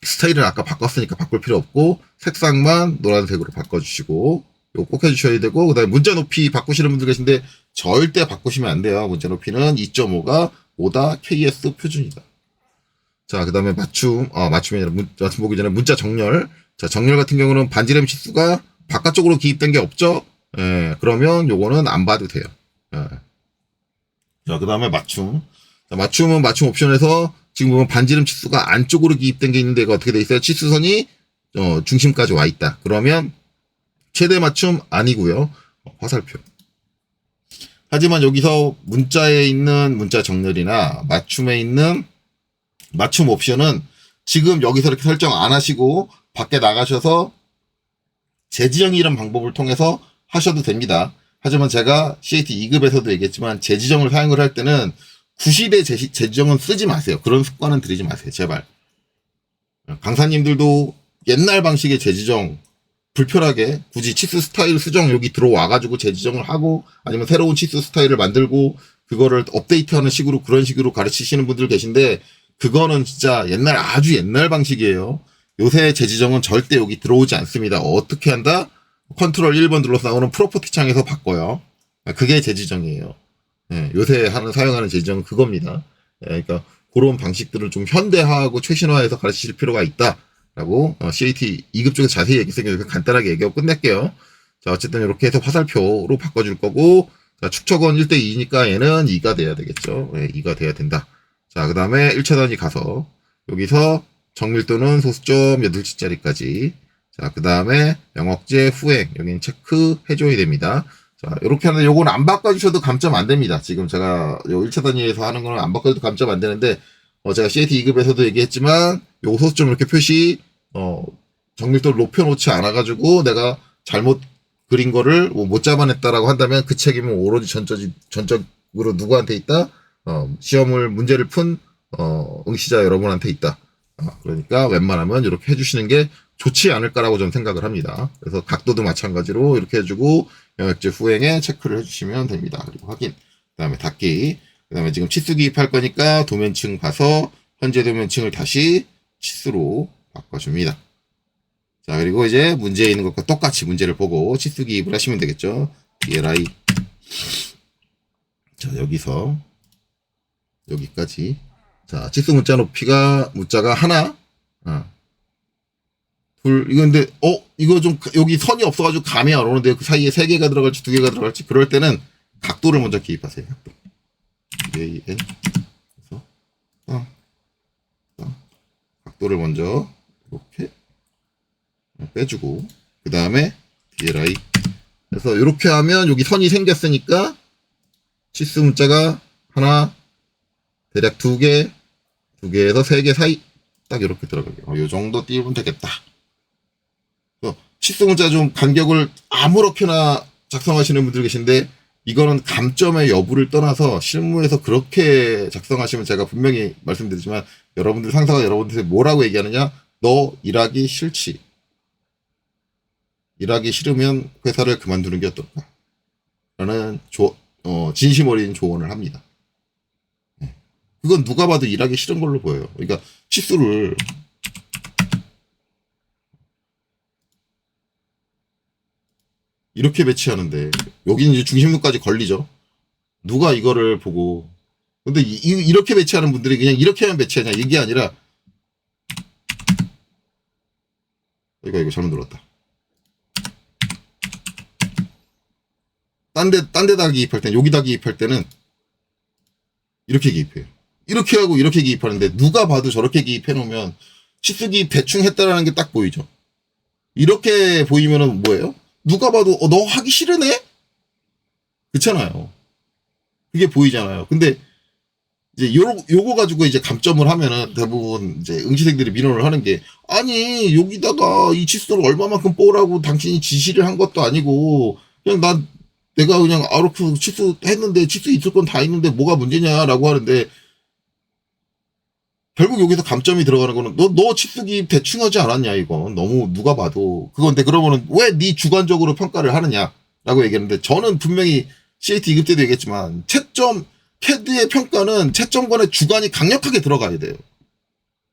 스타일을 아까 바꿨으니까 바꿀 필요 없고 색상만 노란색으로 바꿔주시고 이거 꼭 해주셔야 되고 그 다음에 문자 높이 바꾸시는 분들 계신데 절대 바꾸시면 안 돼요. 문자 높이는 2.5가 5다 KS 표준이다. 자, 그 다음에 맞춤이 아니라 맞춤 보기 전에 문자 정렬. 자, 정렬 같은 경우는 반지름 치수가 바깥쪽으로 기입된 게 없죠? 예, 그러면 요거는 안 봐도 돼요. 예. 자, 그 다음에 맞춤. 자, 맞춤은 맞춤 옵션에서 지금 보면 반지름 치수가 안쪽으로 기입된 게 있는데 이거 어떻게 돼 있어요? 치수선이 중심까지 와 있다. 그러면 최대 맞춤 아니고요. 화살표. 하지만 여기서 문자에 있는 문자 정렬이나 맞춤에 있는 맞춤 옵션은 지금 여기서 이렇게 설정 안 하시고 밖에 나가셔서 재지정이라는 방법을 통해서 하셔도 됩니다. 하지만 제가 CAT 2급에서도 얘기했지만 재지정을 사용을 할 때는 구시대 재지정은 쓰지 마세요. 그런 습관은 들이지 마세요. 제발. 강사님들도 옛날 방식의 재지정 불편하게 굳이 치수 스타일 수정 여기 들어와가지고 재지정을 하고 아니면 새로운 치수 스타일을 만들고 그거를 업데이트하는 식으로 그런 식으로 가르치시는 분들 계신데 그거는 진짜 아주 옛날 방식이에요. 요새 재지정은 절대 여기 들어오지 않습니다. 어떻게 한다? 컨트롤 1번 눌러서 나오는 프로퍼티 창에서 바꿔요. 그게 재지정이에요. 예, 요새 사용하는 재지정은 그겁니다. 예, 그러니까 그런 방식들을 좀 현대화하고 최신화해서 가르치실 필요가 있다라고 CAT 2급 쪽에서 자세히 얘기했으니까 간단하게 얘기하고 끝낼게요. 자, 어쨌든 이렇게 해서 화살표로 바꿔줄 거고 자, 축척은 1대2니까 얘는 2가 돼야 되겠죠. 예, 2가 돼야 된다. 자, 그 다음에 1차단위 가서 여기서 정밀도는 소수점 8치짜리까지 자, 그 다음에 영역제 후행 여기는 체크 해줘야 됩니다. 자, 이렇게 하는데 요거는 안 바꿔주셔도 감점 안 됩니다. 지금 제가 요 1차 단위에서 하는 거는 안 바꿔줘도 감점 안 되는데, 제가 CAT 2급에서도 얘기했지만, 요 소수점 이렇게 표시, 정밀도를 높여놓지 않아가지고 내가 잘못 그린 거를 못 잡아냈다라고 한다면 그 책임은 오로지 전적으로 누구한테 있다? 문제를 푼, 응시자 여러분한테 있다. 그러니까 웬만하면 이렇게 해주시는 게 좋지 않을까라고 저는 생각을 합니다. 그래서 각도도 마찬가지로 이렇게 해주고 영역제 후행에 체크를 해주시면 됩니다. 그리고 확인, 그 다음에 닫기, 그 다음에 지금 치수 기입할 거니까 도면층 봐서 현재 도면층을 다시 치수로 바꿔줍니다. 자, 그리고 이제 문제에 있는 것과 똑같이 문제를 보고 치수 기입을 하시면 되겠죠. DLI. 자, 여기서 여기까지. 자, 치수 문자가 하나, 둘, 이거 근데, 이거 좀, 여기 선이 없어가지고 감이 안 오는데 그 사이에 3개가 들어갈지 2개가 들어갈지 그럴 때는 각도를 먼저 기입하세요. 각도. 각도. 각도를 먼저 이렇게 빼주고, 그 다음에 DLI. 그래서 이렇게 하면 여기 선이 생겼으니까 치수 문자가 하나, 대략 두 개에서 세 개 사이 딱 이렇게 들어가게. 요 정도 띄우면 되겠다. 치수 문자 좀 간격을 아무렇게나 작성하시는 분들 계신데, 이거는 감점의 여부를 떠나서 실무에서 그렇게 작성하시면 제가 분명히 말씀드리지만, 여러분들 상사가 여러분들한테 뭐라고 얘기하느냐? 너 일하기 싫지? 일하기 싫으면 회사를 그만두는 게 어떨까? 라는 진심 어린 조언을 합니다. 그건 누가 봐도 일하기 싫은 걸로 보여요. 그러니까 치수를 이렇게 배치하는데, 여기는 이제 중심문까지 걸리죠. 누가 이거를 보고, 근데 이렇게 배치하는 분들이 그냥 이렇게만 배치하냐, 이게 아니라, 이거 잘못 눌렀다. 딴 데다 기입할 때는, 여기다 기입할 때는, 이렇게 기입해요. 이렇게 하고 이렇게 기입하는데, 누가 봐도 저렇게 기입해 놓으면, 치수 기입 대충 했다라는 게 딱 보이죠. 이렇게 보이면은 뭐예요? 누가 봐도 너 하기 싫으네? 그렇잖아요. 그게 보이잖아요. 근데 이제 요거 가지고 이제 감점을 하면은 대부분 이제 응시생들이 민원을 하는 게, 아니 여기다가 이 치수를 얼마만큼 뽑으라고 당신이 지시를 한 것도 아니고, 그냥 내가 그냥 아르크 치수 했는데, 치수 있을 건 다 있는데 뭐가 문제냐라고 하는데, 결국 여기서 감점이 들어가는 거는 너 치수 기입 대충 하지 않았냐, 이건. 너무 누가 봐도. 그건데 그러면은 왜 네 주관적으로 평가를 하느냐라고 얘기했는데, 저는 분명히 CAT 2급 때도 얘기했지만, CAD의 평가는 채점관의 주관이 강력하게 들어가야 돼요.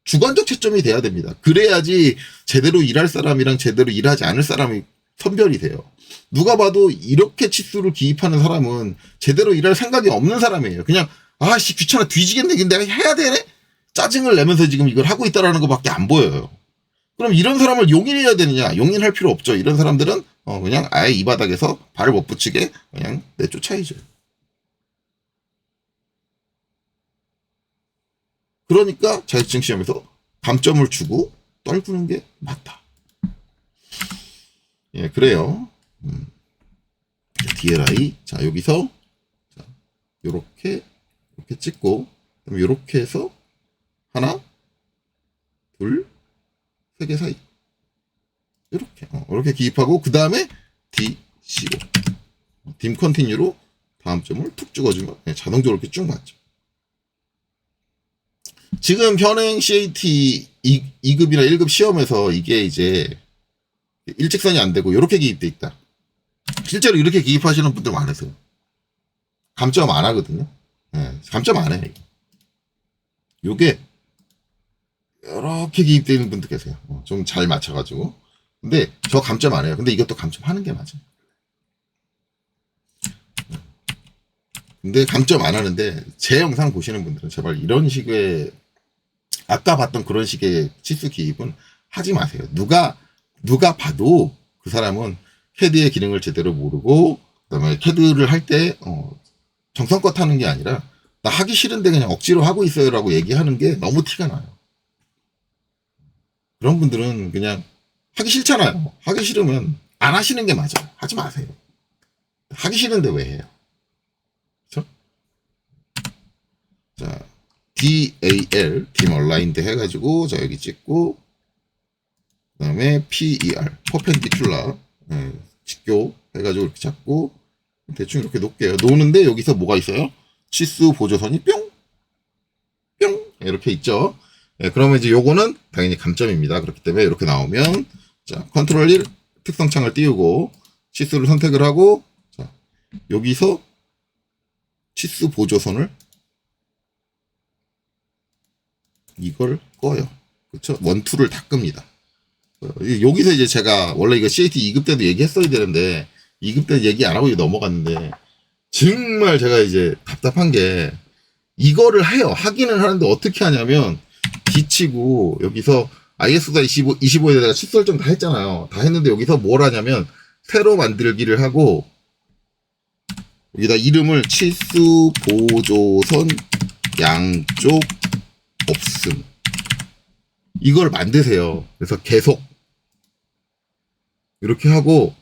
주관적 채점이 돼야 됩니다. 그래야지 제대로 일할 사람이랑 제대로 일하지 않을 사람이 선별이 돼요. 누가 봐도 이렇게 치수를 기입하는 사람은 제대로 일할 생각이 없는 사람이에요. 그냥 아씨 귀찮아 뒤지겠네, 근데 내가 해야 되네? 짜증을 내면서 지금 이걸 하고 있다라는 것밖에 안 보여요. 그럼 이런 사람을 용인해야 되느냐? 용인할 필요 없죠. 이런 사람들은 그냥 아예 이 바닥에서 발을 못 붙이게 그냥 내쫓아야죠. 그러니까 자격증 시험에서 감점을 주고 떨구는 게 맞다. 예, 그래요. DLI. 자, 여기서 요렇게 찍고, 그럼 요렇게 해서 하나, 둘, 세 개 사이. 이렇게 기입하고, 그 다음에 DCO. 딤 컨티뉴로 다음 점을 툭 찍어주면 자동적으로 이렇게 쭉 맞죠. 지금 현행 CAT 2급이나 1급 시험에서 이게 이제 일직선이 안 되고 이렇게 기입돼 있다. 실제로 이렇게 기입하시는 분들 많으세요. 감점 안 하거든요. 네, 감점 안 해요. 요게 이렇게 기입되어 있는 분들 계세요. 좀 잘 맞춰가지고. 근데 저 감점 안 해요. 근데 이것도 감점하는 게 맞아요. 근데 감점 안 하는데, 제 영상 보시는 분들은 제발 이런 식의, 아까 봤던 그런 식의 치수 기입은 하지 마세요. 누가 봐도 그 사람은 캐드의 기능을 제대로 모르고, 그다음에 캐드를 할 때 정성껏 하는 게 아니라, 나 하기 싫은데 그냥 억지로 하고 있어요라고 얘기하는 게 너무 티가 나요. 그런 분들은 그냥 하기 싫잖아요. 하기 싫으면 안 하시는 게 맞아요. 하지 마세요. 하기 싫은데 왜 해요? 그렇죠? 자, DAL, 딤 얼라인드 해가지고, 자, 여기 찍고, 그 다음에 PER, 퍼펜디큘라, 직교 해가지고 이렇게 잡고, 대충 이렇게 놓을게요. 놓는데 여기서 뭐가 있어요? 치수 보조선이 뿅! 뿅! 이렇게 있죠. 그러면 이제 요거는 당연히 감점입니다. 그렇기 때문에 이렇게 나오면, 자, 컨트롤 1, 특성창을 띄우고, 치수를 선택을 하고, 자, 여기서 치수 보조선을 이걸 꺼요. 그쵸? 원투를 다 끕니다. 여기서 이제 제가 원래 이거 CAT 2급 때도 얘기했어야 되는데 2급 때 얘기 안 하고 넘어갔는데, 정말 제가 이제 답답한 게, 이거를 해요. 하기는 하는데 어떻게 하냐면, 뒤치고 여기서 IS다 25에다가 내가 치수 설정 다 했잖아요. 다 했는데 여기서 뭘 하냐면 새로 만들기를 하고, 여기다 이름을 치수 보조선 양쪽 없음. 이걸 만드세요. 그래서 계속 이렇게 하고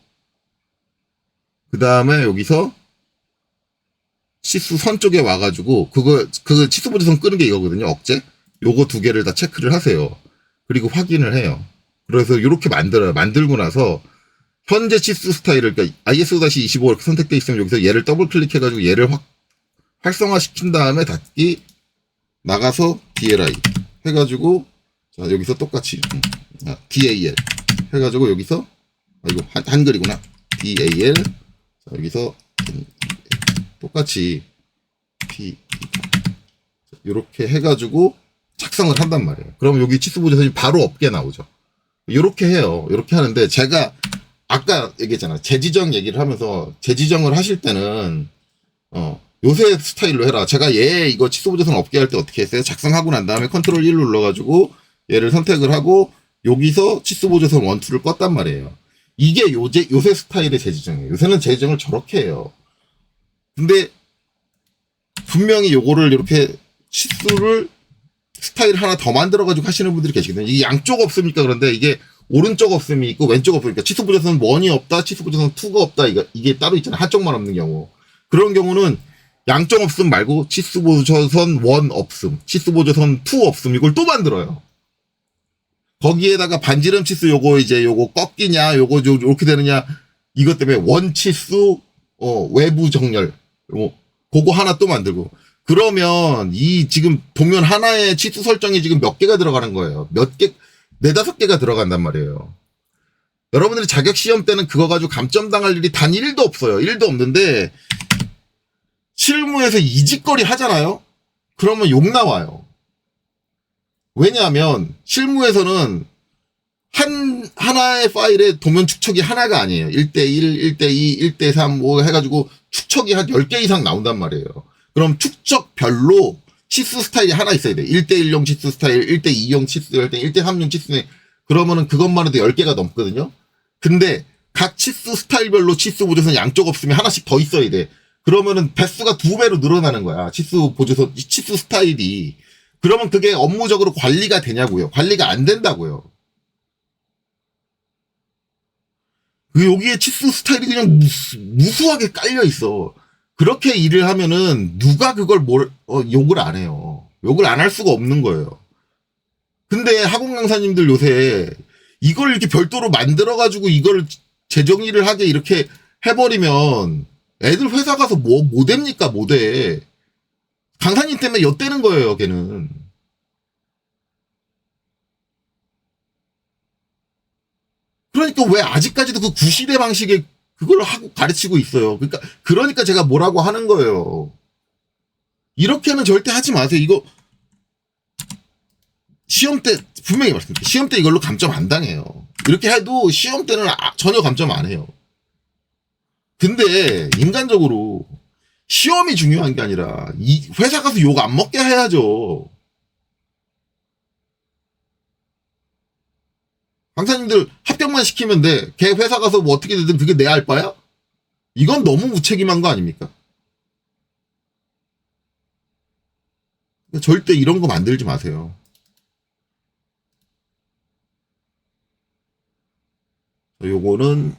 그 다음에 여기서 치수 선 쪽에 와가지고 그 치수 보조선 끄는 게 이거거든요. 억제. 요거 두 개를 다 체크를 하세요. 그리고 확인을 해요. 그래서 이렇게 만들어요. 만들고 나서 현재 치수 스타일을 그러니까 ISO-25 이렇게 선택돼 있으면 여기서 얘를 더블 클릭해가지고 얘를 활성화시킨 다음에 닫기 나가서 DLI 해가지고 자 여기서 똑같이 DAL 해가지고 여기서 이거 한글이구나. DAL 자 여기서 똑같이 이렇게 해가지고 작성을 한단 말이에요. 그럼 여기 치수 보조선이 바로 업계 나오죠. 이렇게 해요. 이렇게 하는데 제가 아까 얘기했잖아. 재지정 얘기를 하면서 재지정을 하실 때는 요새 스타일로 해라. 제가 얘 이거 치수 보조선 업계 할 때 어떻게 했어요? 작성하고 난 다음에 컨트롤 1 눌러가지고 얘를 선택을 하고 여기서 치수 보조선 1, 2를 껐단 말이에요. 이게 요새 스타일의 재지정이에요. 요새는 재지정을 저렇게 해요. 근데 분명히 요거를 이렇게 치수를 스타일 하나 더 만들어가지고 하시는 분들이 계시거든요. 이게 양쪽 없습니까? 그런데 이게 오른쪽 없음이 있고 왼쪽 없으니까 치수 보조선 1이 없다, 치수 보조선 2가 없다. 이게 따로 있잖아요. 한쪽만 없는 경우. 그런 경우는 양쪽 없음 말고 치수 보조선 1 없음, 치수 보조선 2 없음 이걸 또 만들어요. 거기에다가 반지름 치수 요거 꺾이냐, 요거 이렇게 되느냐 이것 때문에 원치수 외부 정렬 그거 하나 또 만들고. 그러면 이 지금 도면 하나의 치수 설정이 지금 몇 개가 들어가는 거예요. 몇 개, 4-5개가 들어간단 말이에요. 여러분들이 자격 시험 때는 그거 가지고 감점 당할 일이 단 1도 없어요. 1도 없는데 실무에서 이짓거리 하잖아요. 그러면 욕 나와요. 왜냐하면 실무에서는 하나의 파일에 도면 축척이 하나가 아니에요. 1대1, 1대2, 1대3 뭐 해가지고 축척이 한 10개 이상 나온단 말이에요. 그럼 축척별로 치수 스타일이 하나 있어야 돼. 1대1용 치수 스타일, 1대2용 치수 스타일, 1대3용 치수 스타일. 그러면은 그것만 해도 10개가 넘거든요. 근데 각 치수 스타일별로 치수 보조선 양쪽 없으면 하나씩 더 있어야 돼. 그러면은 배수가 2배로 늘어나는 거야. 치수 보조선, 치수 스타일이. 그러면 그게 업무적으로 관리가 되냐고요. 관리가 안 된다고요. 여기에 치수 스타일이 그냥 무수하게 깔려 있어. 그렇게 일을 하면은 누가 그걸 욕을 안 해요. 욕을 안 할 수가 없는 거예요. 근데 학원 강사님들 요새 이걸 이렇게 별도로 만들어가지고 이걸 재정의를 하게 이렇게 해버리면 애들 회사 가서 뭐 됩니까? 뭐 돼. 강사님 때문에 엿대는 거예요, 걔는. 그러니까 왜 아직까지도 그 구시대 방식의 그걸 하고 가르치고 있어요. 그러니까 제가 뭐라고 하는 거예요. 이렇게는 절대 하지 마세요. 이거 시험 때 분명히 말씀드릴게요. 시험 때 이걸로 감점 안 당해요. 이렇게 해도 시험 때는 전혀 감점 안 해요. 근데 인간적으로 시험이 중요한 게 아니라 이 회사 가서 욕 안 먹게 해야죠. 강사님들 합격만 시키면 돼. 걔 회사 가서 뭐 어떻게 되든 그게 내 알바야? 이건 너무 무책임한 거 아닙니까? 절대 이런 거 만들지 마세요. 요거는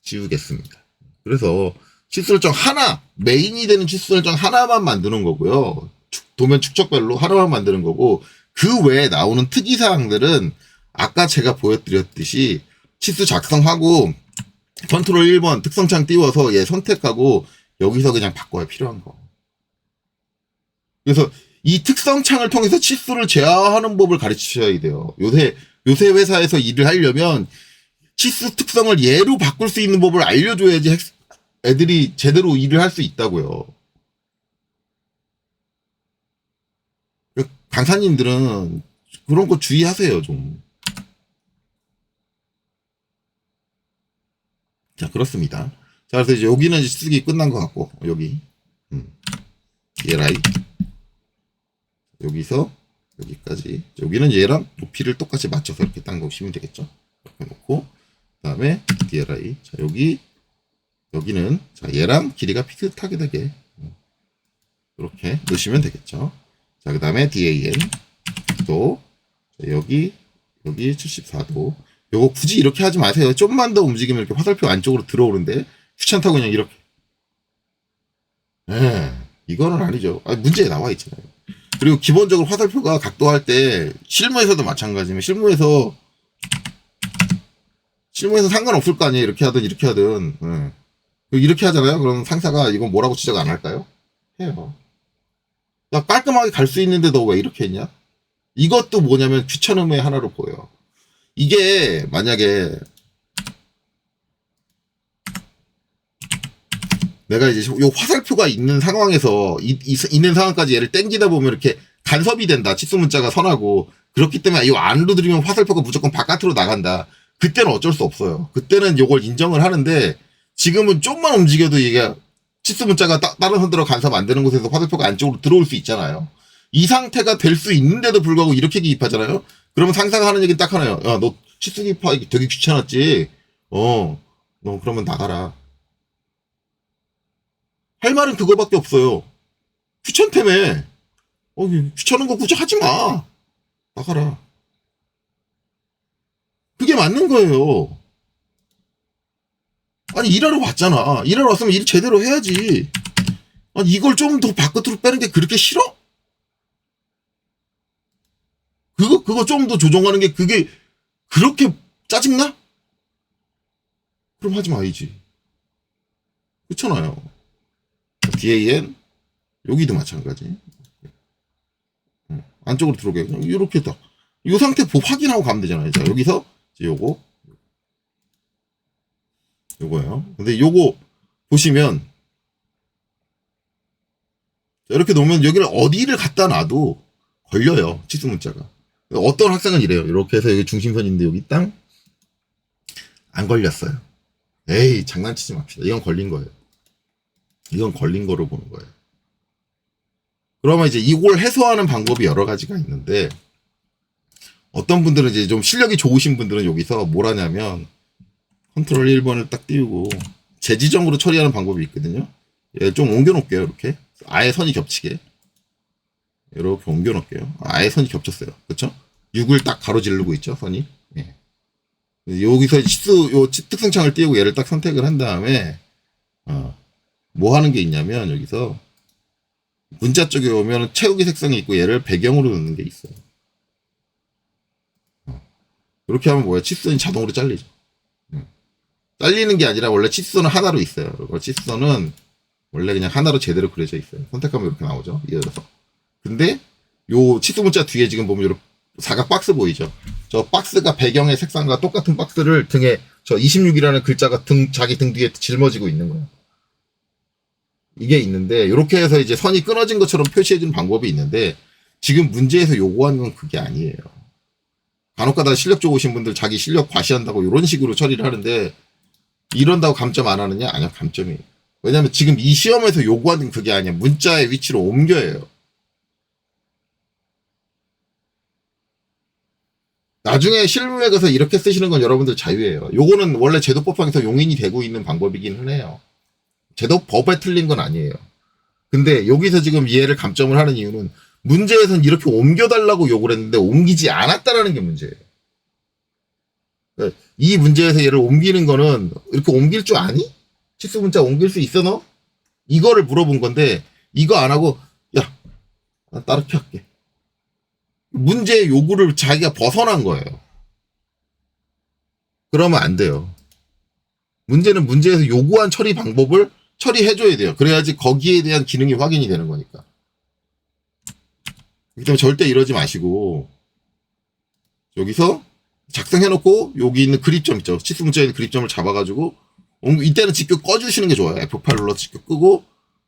지우겠습니다. 그래서 치수 설정 하나, 메인이 되는 치수 설정 하나만 만드는 거고요. 도면 축척별로 하나만 만드는 거고, 그 외에 나오는 특이사항들은 아까 제가 보여드렸듯이 치수 작성하고 컨트롤 1번 특성창 띄워서 얘 선택하고 여기서 그냥 바꿔야 필요한 거. 그래서 이 특성창을 통해서 치수를 제어하는 법을 가르치셔야 돼요. 요새 회사에서 일을 하려면 치수 특성을 얘로 바꿀 수 있는 법을 알려줘야지 애들이 제대로 일을 할 수 있다고요. 강사님들은 그런 거 주의하세요, 좀. 자, 그렇습니다. 자, 그래서 이제 여기는 이제 쓰기 끝난 것 같고, 여기. DLI. 여기서 여기까지. 여기는 얘랑 높이를 똑같이 맞춰서 이렇게 딱 놓으시면 되겠죠. 이렇게 놓고, 그 다음에 DLI. 자, 여기는, 자, 얘랑 길이가 비슷하게 되게. 이렇게 넣으시면 되겠죠. 자, 그 다음에 DAN 또 여기 74도. 요거 굳이 이렇게 하지 마세요. 좀만 더 움직이면 이렇게 화살표 안쪽으로 들어오는데 귀찮다고 그냥 이렇게. 이거는 아니죠. 문제에 나와 있잖아요. 그리고 기본적으로 화살표가 각도할 때 실무에서도 마찬가지면 실무에서 상관없을 거 아니에요. 이렇게 하든 이렇게 하든. 이렇게 하잖아요. 그럼 상사가 이건 뭐라고 지적 안 할까요? 해요. 나 깔끔하게 갈 수 있는데 너 왜 이렇게 했냐? 이것도 뭐냐면 귀찮음의 하나로 보여요. 이게 만약에 내가 이제 요 화살표가 있는 상황에서 있는 상황까지 얘를 땡기다 보면 이렇게 간섭이 된다. 치수 문자가 선하고 그렇기 때문에 이 안으로 들이면 화살표가 무조건 바깥으로 나간다. 그때는 어쩔 수 없어요. 그때는 요걸 인정을 하는데 지금은 좀만 움직여도 이게 치수 문자가 다른 선들어 간섭 안 되는 곳에서 화살표가 안쪽으로 들어올 수 있잖아요. 이 상태가 될 수 있는데도 불구하고 이렇게 기입하잖아요. 그러면 상사가 하는 얘기는 딱 하나요. 야, 너 치수 기입하기 되게 귀찮았지. 너 그러면 나가라. 할 말은 그거밖에 없어요. 귀찮다며. 귀찮은 거 굳이 하지 마. 나가라. 그게 맞는 거예요. 아니, 일하러 왔잖아. 일하러 왔으면 일 제대로 해야지. 아니, 이걸 좀 더 바깥으로 빼는 게 그렇게 싫어? 그거 좀 더 조정하는 게 그게 그렇게 짜증나? 그럼 하지 마야지. 그렇잖아요. DAN 여기도 마찬가지. 안쪽으로 들어오게 이렇게 딱 이 상태 확인하고 가면 되잖아요. 자, 여기서 이제 요거예요. 근데 요거 보시면 이렇게 놓으면 여기를 어디를 갖다 놔도 걸려요. 치수 문자가. 어떤 학생은 이래요. 이렇게 해서 여기 중심선인데 여기 땅 안 걸렸어요. 에이, 장난치지 맙시다. 이건 걸린 거예요. 이건 걸린 거로 보는 거예요. 그러면 이제 이걸 해소하는 방법이 여러 가지가 있는데 어떤 분들은 이제 좀 실력이 좋으신 분들은 여기서 뭘 하냐면 컨트롤 1번을 딱 띄우고 재지정으로 처리하는 방법이 있거든요. 얘를 좀 옮겨 놓을게요. 이렇게 아예 선이 겹치게 이렇게 옮겨 놓을게요. 아예 선이 겹쳤어요. 그렇죠? 6을 딱 가로지르고 있죠. 선이. 예. 여기서 요 특성창을 띄우고 얘를 딱 선택을 한 다음에 뭐 하는 게 있냐면 여기서 문자 쪽에 오면 채우기 색상이 있고 얘를 배경으로 넣는 게 있어요. 이렇게 하면 뭐야? 치수선이 자동으로 잘리죠. 잘리는 게 아니라 원래 치수선은 하나로 있어요. 그리고 치수선은 원래 그냥 하나로 제대로 그려져 있어요. 선택하면 이렇게 나오죠. 이어서. 근데 요 치수 문자 뒤에 지금 보면 이렇게 사각 박스 보이죠? 저 박스가 배경의 색상과 똑같은 박스를 등에 저 26이라는 글자가 자기 등 뒤에 짊어지고 있는 거예요. 이게 있는데 이렇게 해서 이제 선이 끊어진 것처럼 표시해주는 방법이 있는데 지금 문제에서 요구하는 건 그게 아니에요. 간혹가다 실력 좋으신 분들 자기 실력 과시한다고 이런 식으로 처리를 하는데 이런다고 감점 안 하느냐? 아니요, 감점이에요. 왜냐면 지금 이 시험에서 요구하는 그게 아니야. 문자의 위치로 옮겨요. 나중에 실무에 가서 이렇게 쓰시는 건 여러분들 자유예요. 요거는 원래 제도법상에서 용인이 되고 있는 방법이긴 해요. 제도법에 틀린 건 아니에요. 근데 여기서 지금 얘를 감점을 하는 이유는 문제에선 이렇게 옮겨달라고 요구를 했는데 옮기지 않았다라는 게 문제예요. 이 문제에서 얘를 옮기는 거는 이렇게 옮길 줄 아니? 치수 문자 옮길 수 있어 너? 이거를 물어본 건데 이거 안 하고 야, 나 따르게 할게. 문제의 요구를 자기가 벗어난 거예요. 그러면 안 돼요. 문제는 문제에서 요구한 처리 방법을 처리해줘야 돼요. 그래야지 거기에 대한 기능이 확인이 되는 거니까. 그렇기 때문에 절대 이러지 마시고 여기서 작성해놓고 여기 있는 그립점 있죠. 치수 문자에 있는 그립점을 잡아가지고 이때는 직접 꺼주시는 게 좋아요. F8 눌러서 직접 끄고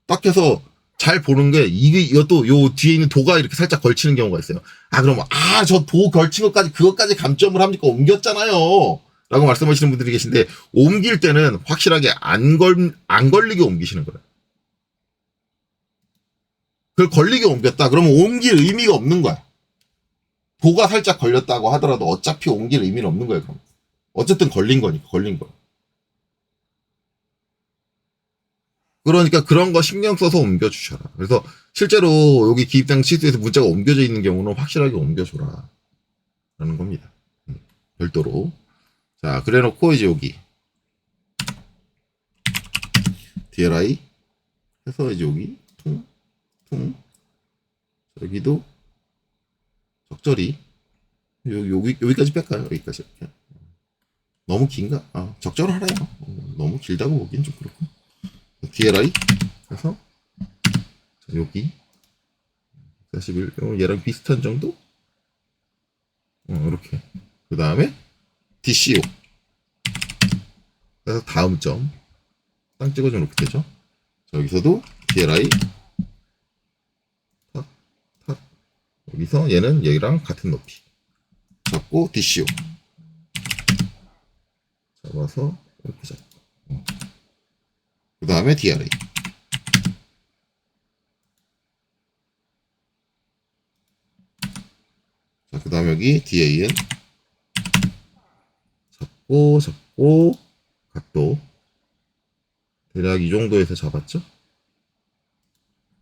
딱 해서 잘 보는 게 이것도 요 뒤에 있는 도가 이렇게 살짝 걸치는 경우가 있어요. 그럼 저 도 걸친 것까지 그것까지 감점을 합니까? 옮겼잖아요. 라고 말씀하시는 분들이 계신데 옮길 때는 확실하게 안 걸리게 옮기시는 거예요. 그걸 걸리게 옮겼다. 그러면 옮길 의미가 없는 거야. 도가 살짝 걸렸다고 하더라도 어차피 옮길 의미는 없는 거예요. 그럼. 어쨌든 걸린 거니까 걸린 거. 그러니까 그런 거 신경 써서 옮겨주셔라. 그래서 실제로 여기 기입장 치수에서 문자가 옮겨져 있는 경우는 확실하게 옮겨줘라. 라는 겁니다. 별도로. 자, 그래 놓고 이제 여기 DLI 해서 이제 여기 퉁 여기도 적절히 여기까지 뺄까요? 여기까지 이렇게. 너무 긴가? 아, 적절하래요. 너무 길다고 보기엔 좀 그렇고. DLI 해서 여기 41 얘랑 비슷한 정도? 이렇게. 그 다음에 DCO 그래서 다음 점 땅 찍어주면 이렇게 되죠. 자, 여기서도 DLI 탁 여기서 얘는 얘랑 같은 높이 잡고 DCO 잡아서 이렇게 잡고 그 다음에 DLI 자, 그 다음에 여기 DAN 잡고 각도 대략 이 정도에서 잡았죠.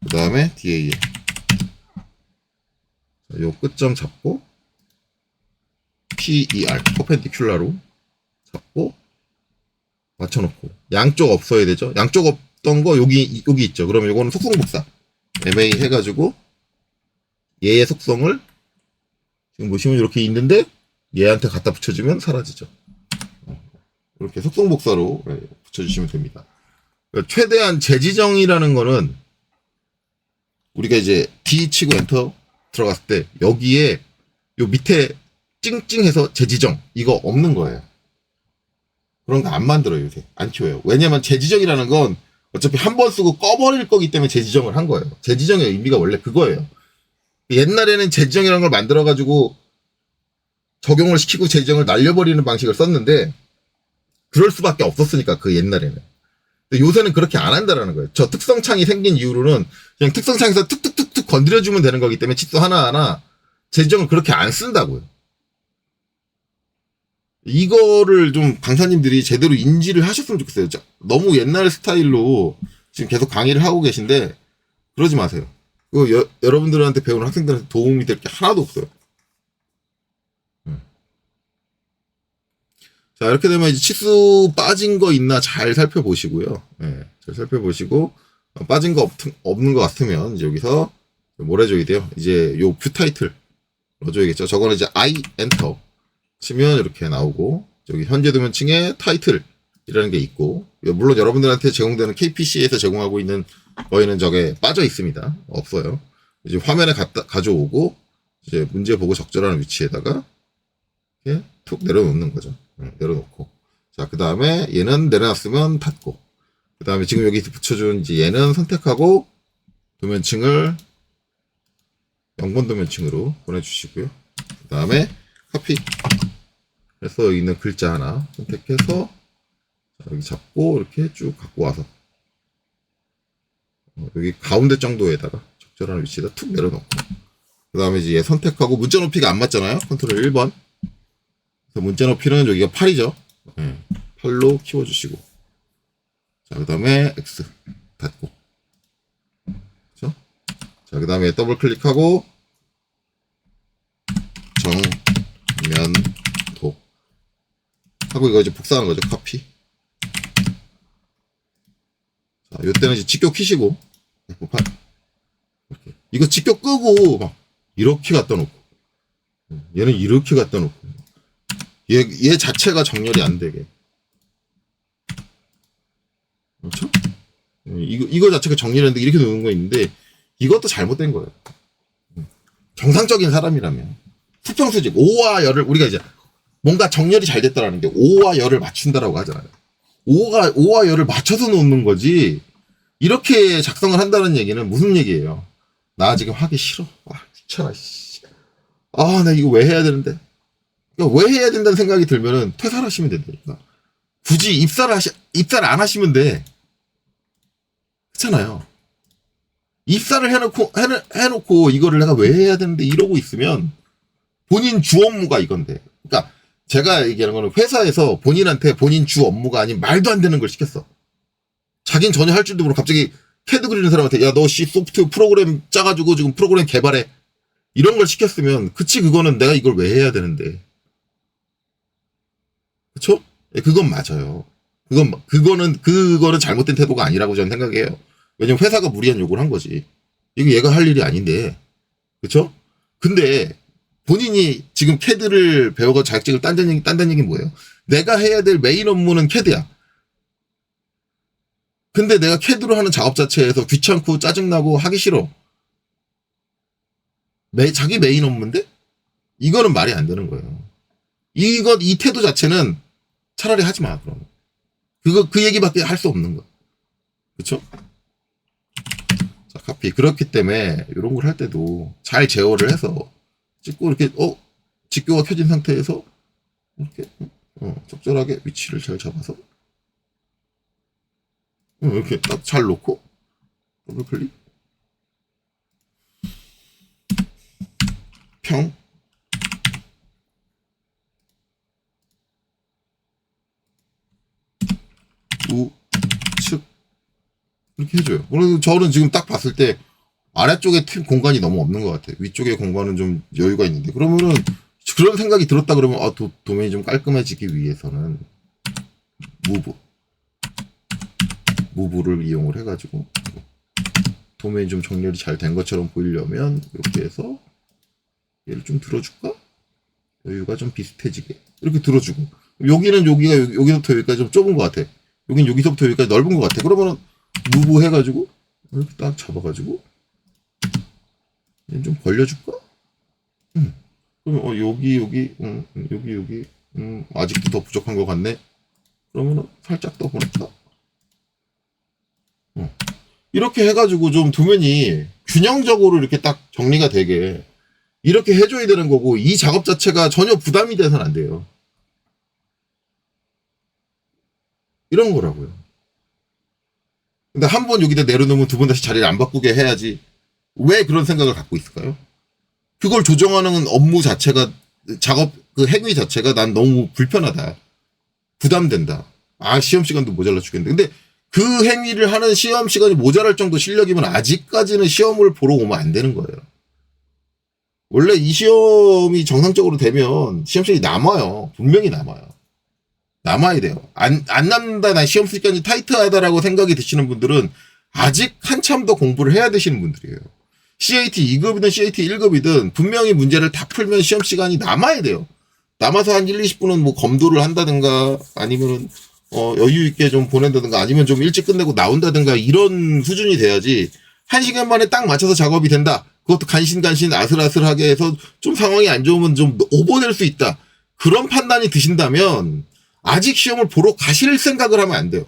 그 다음에 DAN 자, 요 끝점 잡고 PER 퍼펜디큘라로 잡고 맞춰놓고 양쪽 없어야 되죠. 양쪽 없던 거 여기 있죠. 그러면 요거는 속성복사 MA 해가지고 얘의 속성을 지금 보시면 이렇게 있는데 얘한테 갖다 붙여주면 사라지죠. 이렇게 속성복사로 붙여주시면 됩니다. 그러니까 최대한 재지정이라는 거는 우리가 이제 D 치고 엔터 들어갔을 때 여기에 요 밑에 찡찡해서 재지정 이거 없는 거예요. 그런 거 안 만들어요. 요새 안 키워요. 왜냐면 재지정이라는 건 어차피 한 번 쓰고 꺼버릴 거기 때문에 재지정을 한 거예요. 재지정의 의미가 원래 그거예요. 옛날에는 재지정이라는 걸 만들어가지고 적용을 시키고 재지정을 날려버리는 방식을 썼는데 그럴 수밖에 없었으니까 그 옛날에는. 근데 요새는 그렇게 안 한다라는 거예요. 저 특성창이 생긴 이후로는 그냥 특성창에서 툭툭툭툭 건드려주면 되는 거기 때문에 치수 하나하나 재지정을 그렇게 안 쓴다고요. 이거를 좀 강사님들이 제대로 인지를 하셨으면 좋겠어요. 너무 옛날 스타일로 지금 계속 강의를 하고 계신데 그러지 마세요. 그거 여러분들한테 배우는 학생들한테 도움이 될 게 하나도 없어요. 자, 이렇게 되면 이제 치수 빠진 거 있나 잘 살펴보시고요. 네, 잘 살펴보시고 빠진 거 없는 것 같으면 이제 여기서 뭘 해줘야 돼요? 이제 요 뷰 타이틀 넣어줘야겠죠. 저거는 이제 I 엔터 치면 이렇게 나오고 여기 현재 도면층에 타이틀이라는 게 있고 물론 여러분들한테 제공되는 KPC에서 제공하고 있는 거에는 저게 빠져 있습니다. 없어요. 이제 화면에 가져오고 이제 문제 보고 적절한 위치에다가 이렇게 툭 내려놓는 거죠. 내려놓고 자, 그 다음에 얘는 내려놨으면 닫고 그 다음에 지금 여기 붙여준 이제 얘는 선택하고 도면층을 0번 도면층으로 보내주시고요. 그 다음에 카피 해서 여기 있는 글자 하나 선택해서 여기 잡고 이렇게 쭉 갖고 와서 여기 가운데 정도에다가 적절한 위치에다 툭 내려놓고 그 다음에 이제 얘 선택하고 문자 높이가 안 맞잖아요. 컨트롤 1번 그래서 문자 높이는 여기가 8이죠. 8로 키워주시고 자, 그 다음에 X 닫고 그렇죠? 자, 그 다음에 더블 클릭하고 정면도 하고 이거 이제 복사하는 거죠. 카피. 자, 요때는 이제 직교 키시고 이렇게. 이거 직교 끄고 막 이렇게 갖다 놓고 얘는 이렇게 갖다 놓고 얘 자체가 정렬이 안 되게 그렇죠? 이거 자체가 정렬이 안 되게 이렇게 놓는 거 있는데 이것도 잘못된 거예요. 정상적인 사람이라면 수평수직 5와 열을 우리가 이제 뭔가 정렬이 잘 됐다라는 게 5와 열을 맞춘다라고 하잖아요. 5와 열을 맞춰서 놓는 거지 이렇게 작성을 한다는 얘기는 무슨 얘기예요? 나 지금 하기 싫어. 와, 귀찮아. 아, 나 이거 왜 해야 되는데? 그러니까 왜 해야 된다는 생각이 들면은 퇴사를 하시면 된다니까. 굳이 입사를 안 하시면 돼. 그렇잖아요. 입사를 해놓고 이거를 내가 왜 해야 되는데 이러고 있으면 본인 주 업무가 이건데. 그러니까 제가 얘기하는 거는 회사에서 본인한테 본인 주 업무가 아닌 말도 안 되는 걸 시켰어. 자긴 전혀 할 줄도 모르고 갑자기 캐드 그리는 사람한테 야, 너 소프트웨어 프로그램 짜가지고 지금 프로그램 개발해. 이런 걸 시켰으면 그치 그거는 내가 이걸 왜 해야 되는데. 그쵸? 예, 그건 맞아요. 그거는 잘못된 태도가 아니라고 저는 생각해요. 왜냐면 회사가 무리한 요구를 한 거지. 이거 얘가 할 일이 아닌데. 그쵸? 근데 본인이 지금 캐드를 배워가 자격증을 딴다는 얘기는 뭐예요? 내가 해야 될 메인 업무는 캐드야. 근데 내가 캐드로 하는 작업 자체에서 귀찮고 짜증나고 하기 싫어. 자기 메인 업무인데? 이거는 말이 안 되는 거예요. 이 태도 자체는 차라리 하지 마, 그럼. 그 얘기밖에 할 수 없는 거야. 그쵸? 자, 카피. 그렇기 때문에, 이런 걸 할 때도 잘 제어를 해서, 찍고 이렇게, 직교가 켜진 상태에서, 이렇게, 적절하게 위치를 잘 잡아서, 이렇게 딱 잘 놓고, 더블 클릭. 평. 우측 이렇게 해줘요. 그래서 저는 지금 딱 봤을 때 아래쪽에 팀 공간이 너무 없는 것 같아요. 위쪽에 공간은 좀 여유가 있는데 그러면은 그런 생각이 들었다 그러면 도면이 좀 깔끔해지기 위해서는 무브를 이용을 해가지고 도면이 좀 정렬이 잘 된 것처럼 보이려면 이렇게 해서 얘를 좀 들어줄까? 여유가 좀 비슷해지게 이렇게 들어주고 여기서부터 여기까지 좀 좁은 것 같아. 여긴 여기서부터 여기까지 넓은 것 같아. 그러면은 무브 해가지고 이렇게 딱 잡아가지고 얘 좀 벌려줄까? 그러면 여기 아직도 더 부족한 것 같네. 그러면은 살짝 더 보낼까? 이렇게 해가지고 좀 도면이 균형적으로 이렇게 딱 정리가 되게 이렇게 해줘야 되는 거고 이 작업 자체가 전혀 부담이 돼서는 안 돼요. 이런 거라고요. 근데 한 번 여기다 내려놓으면 두 번 다시 자리를 안 바꾸게 해야지. 왜 그런 생각을 갖고 있을까요? 그걸 조정하는 업무 자체가 작업 그 행위 자체가 난 너무 불편하다. 부담된다. 시험 시간도 모자라 죽겠는데. 근데 그 행위를 하는 시험 시간이 모자랄 정도 실력이면 아직까지는 시험을 보러 오면 안 되는 거예요. 원래 이 시험이 정상적으로 되면 시험 시간이 남아요. 분명히 남아요. 남아야 돼요. 안 남는다, 나 시험 시간이 타이트하다라고 생각이 드시는 분들은 아직 한참 더 공부를 해야 되시는 분들이에요. CAT 2급이든 CAT 1급이든 분명히 문제를 다 풀면 시험 시간이 남아야 돼요. 남아서 한 1, 20분은 뭐 검도를 한다든가 아니면은 여유 있게 좀 보낸다든가 아니면 좀 일찍 끝내고 나온다든가 이런 수준이 돼야지 1시간 만에 딱 맞춰서 작업이 된다. 그것도 간신간신 아슬아슬하게 해서 좀 상황이 안 좋으면 좀 오버될 수 있다. 그런 판단이 드신다면 아직 시험을 보러 가실 생각을 하면 안 돼요.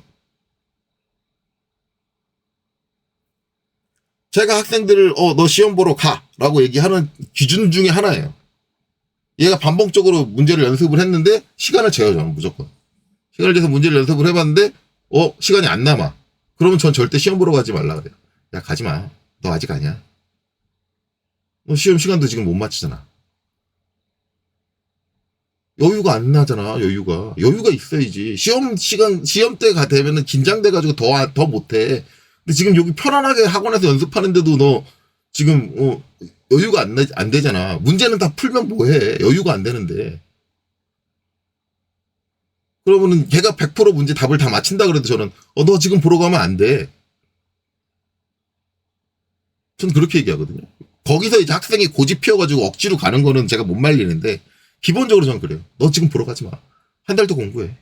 제가 학생들을 너 시험 보러 가라고 얘기하는 기준 중에 하나예요. 얘가 반복적으로 문제를 연습을 했는데 시간을 재요. 저는 무조건. 시간을 재서 문제를 연습을 해봤는데 시간이 안 남아. 그러면 전 절대 시험 보러 가지 말라 그래요. 야, 가지 마. 너 아직 아니야. 너 시험 시간도 지금 못 맞추잖아. 여유가 안 나잖아. 여유가 있어야지. 시험 때가 되면은 긴장돼가지고 더 못해. 근데 지금 여기 편안하게 학원에서 연습하는데도 너 지금 여유가 안 되잖아. 문제는 다 풀면 뭐해. 여유가 안 되는데. 그러면은 걔가 100% 문제 답을 다 맞힌다 그래도 저는 너 지금 보러 가면 안 돼. 전 그렇게 얘기하거든요. 거기서 이제 학생이 고집 피워가지고 억지로 가는 거는 제가 못 말리는데 기본적으로 저는 그래요. 너 지금 보러 가지 마. 한 달 더 공부해.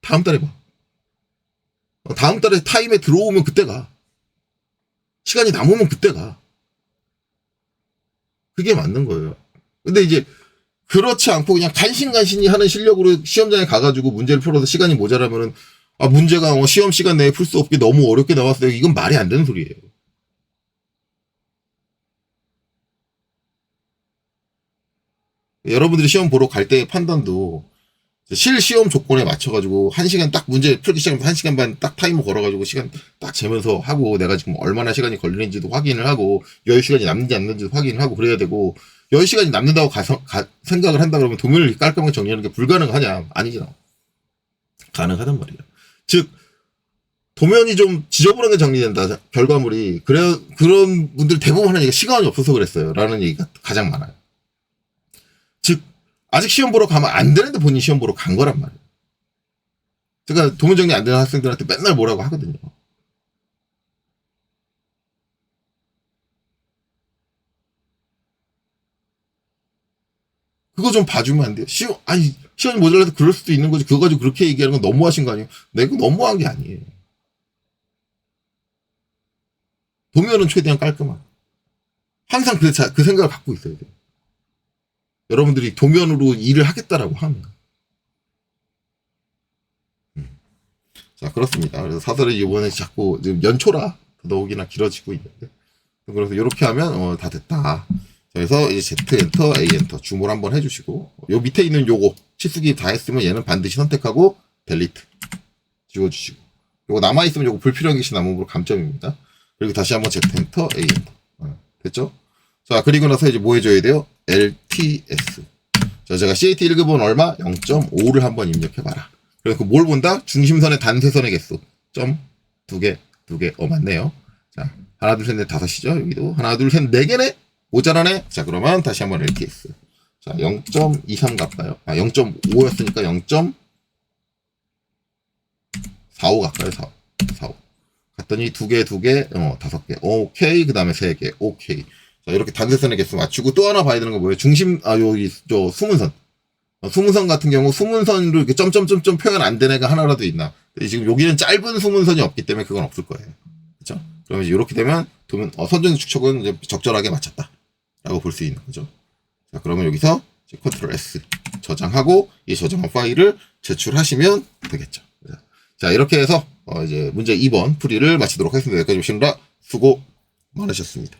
다음 달에 봐. 다음 달에 타임에 들어오면 그때 가. 시간이 남으면 그때 가. 그게 맞는 거예요. 근데 이제 그렇지 않고 그냥 간신간신히 하는 실력으로 시험장에 가가지고 문제를 풀어서 시간이 모자라면은 문제가 시험 시간 내에 풀 수 없게 너무 어렵게 나왔어요. 이건 말이 안 되는 소리예요. 여러분들이 시험 보러 갈 때의 판단도 실시험 조건에 맞춰가지고 1시간 딱 문제 풀기 시작하면 1시간 반 딱 타이머 걸어가지고 시간 딱 재면서 하고 내가 지금 얼마나 시간이 걸리는지도 확인을 하고 여유 시간이 남는지 안 남는지도 확인을 하고 그래야 되고 여유 시간이 남는다고 생각을 한다 그러면 도면을 깔끔하게 정리하는 게 불가능하냐? 아니잖아. 가능하단 말이야. 즉 도면이 좀 지저분하게 정리된다, 결과물이. 그래, 그런 분들 대부분 하는 얘기가 시간이 없어서 그랬어요. 라는 얘기가 가장 많아요. 즉, 아직 시험 보러 가면 안 되는데 본인이 시험 보러 간 거란 말이에요. 제가 도면 정리 안 되는 학생들한테 맨날 뭐라고 하거든요. 그거 좀 봐주면 안 돼요? 시험이 모자라서 그럴 수도 있는 거지. 그거 가지고 그렇게 얘기하는 건 너무하신 거 아니에요? 내가 너무한 게 아니에요. 도면은 최대한 깔끔하고. 항상 그 생각을 갖고 있어야 돼요. 여러분들이 도면으로 일을 하겠다라고 하면. 자, 그렇습니다. 그래서 사설이 이번에 자꾸 지금 연초라 더더욱이나 길어지고 있는데. 그래서 이렇게 하면, 다 됐다. 그래서 이제 Z 엔터, A 엔터 주문 한번 해주시고, 요 밑에 있는 요거 치수기 다 했으면 얘는 반드시 선택하고 델리트 지워주시고, 요거 남아있으면 요거 불필요한 것이 남으므로 감점입니다. 그리고 다시 한번 Z 엔터, A 엔터. 됐죠? 자, 그리고 나서 이제 뭐 해줘야 돼요? LTS. 자, 제가 CAT 1급은 얼마? 0.5를 한번 입력해봐라. 그래서 뭘 본다? 중심선의 단세선의 개수. 점, 두 개. 맞네요. 자, 하나, 둘, 셋, 넷, 다섯이죠? 여기도. 하나, 둘, 셋, 네 개네? 모자라네? 자, 그러면 다시 한번 LTS. 자, 0.23 갈까요? 0.5였으니까 0.45 갈까요? 45. 갔더니 두 개, 다섯 개. 오케이. 그 다음에 세 개. 오케이. 자, 이렇게 단세선의 개수 맞추고 또 하나 봐야 되는 거 뭐예요? 여기, 수문선. 수문선 같은 경우 수문선으로 이렇게 점점점점 표현 안 되는 애가 하나라도 있나? 지금 여기는 짧은 수문선이 없기 때문에 그건 없을 거예요. 그렇죠? 그러면 이렇게 되면 선정 축척은 이제 적절하게 맞췄다. 라고 볼 수 있는 거죠. 자, 그러면 여기서 컨트롤 S 저장하고 이 저장한 파일을 제출하시면 되겠죠. 자, 이렇게 해서 이제 문제 2번 풀이를 마치도록 하겠습니다. 여기까지 오시느라 수고 많으셨습니다.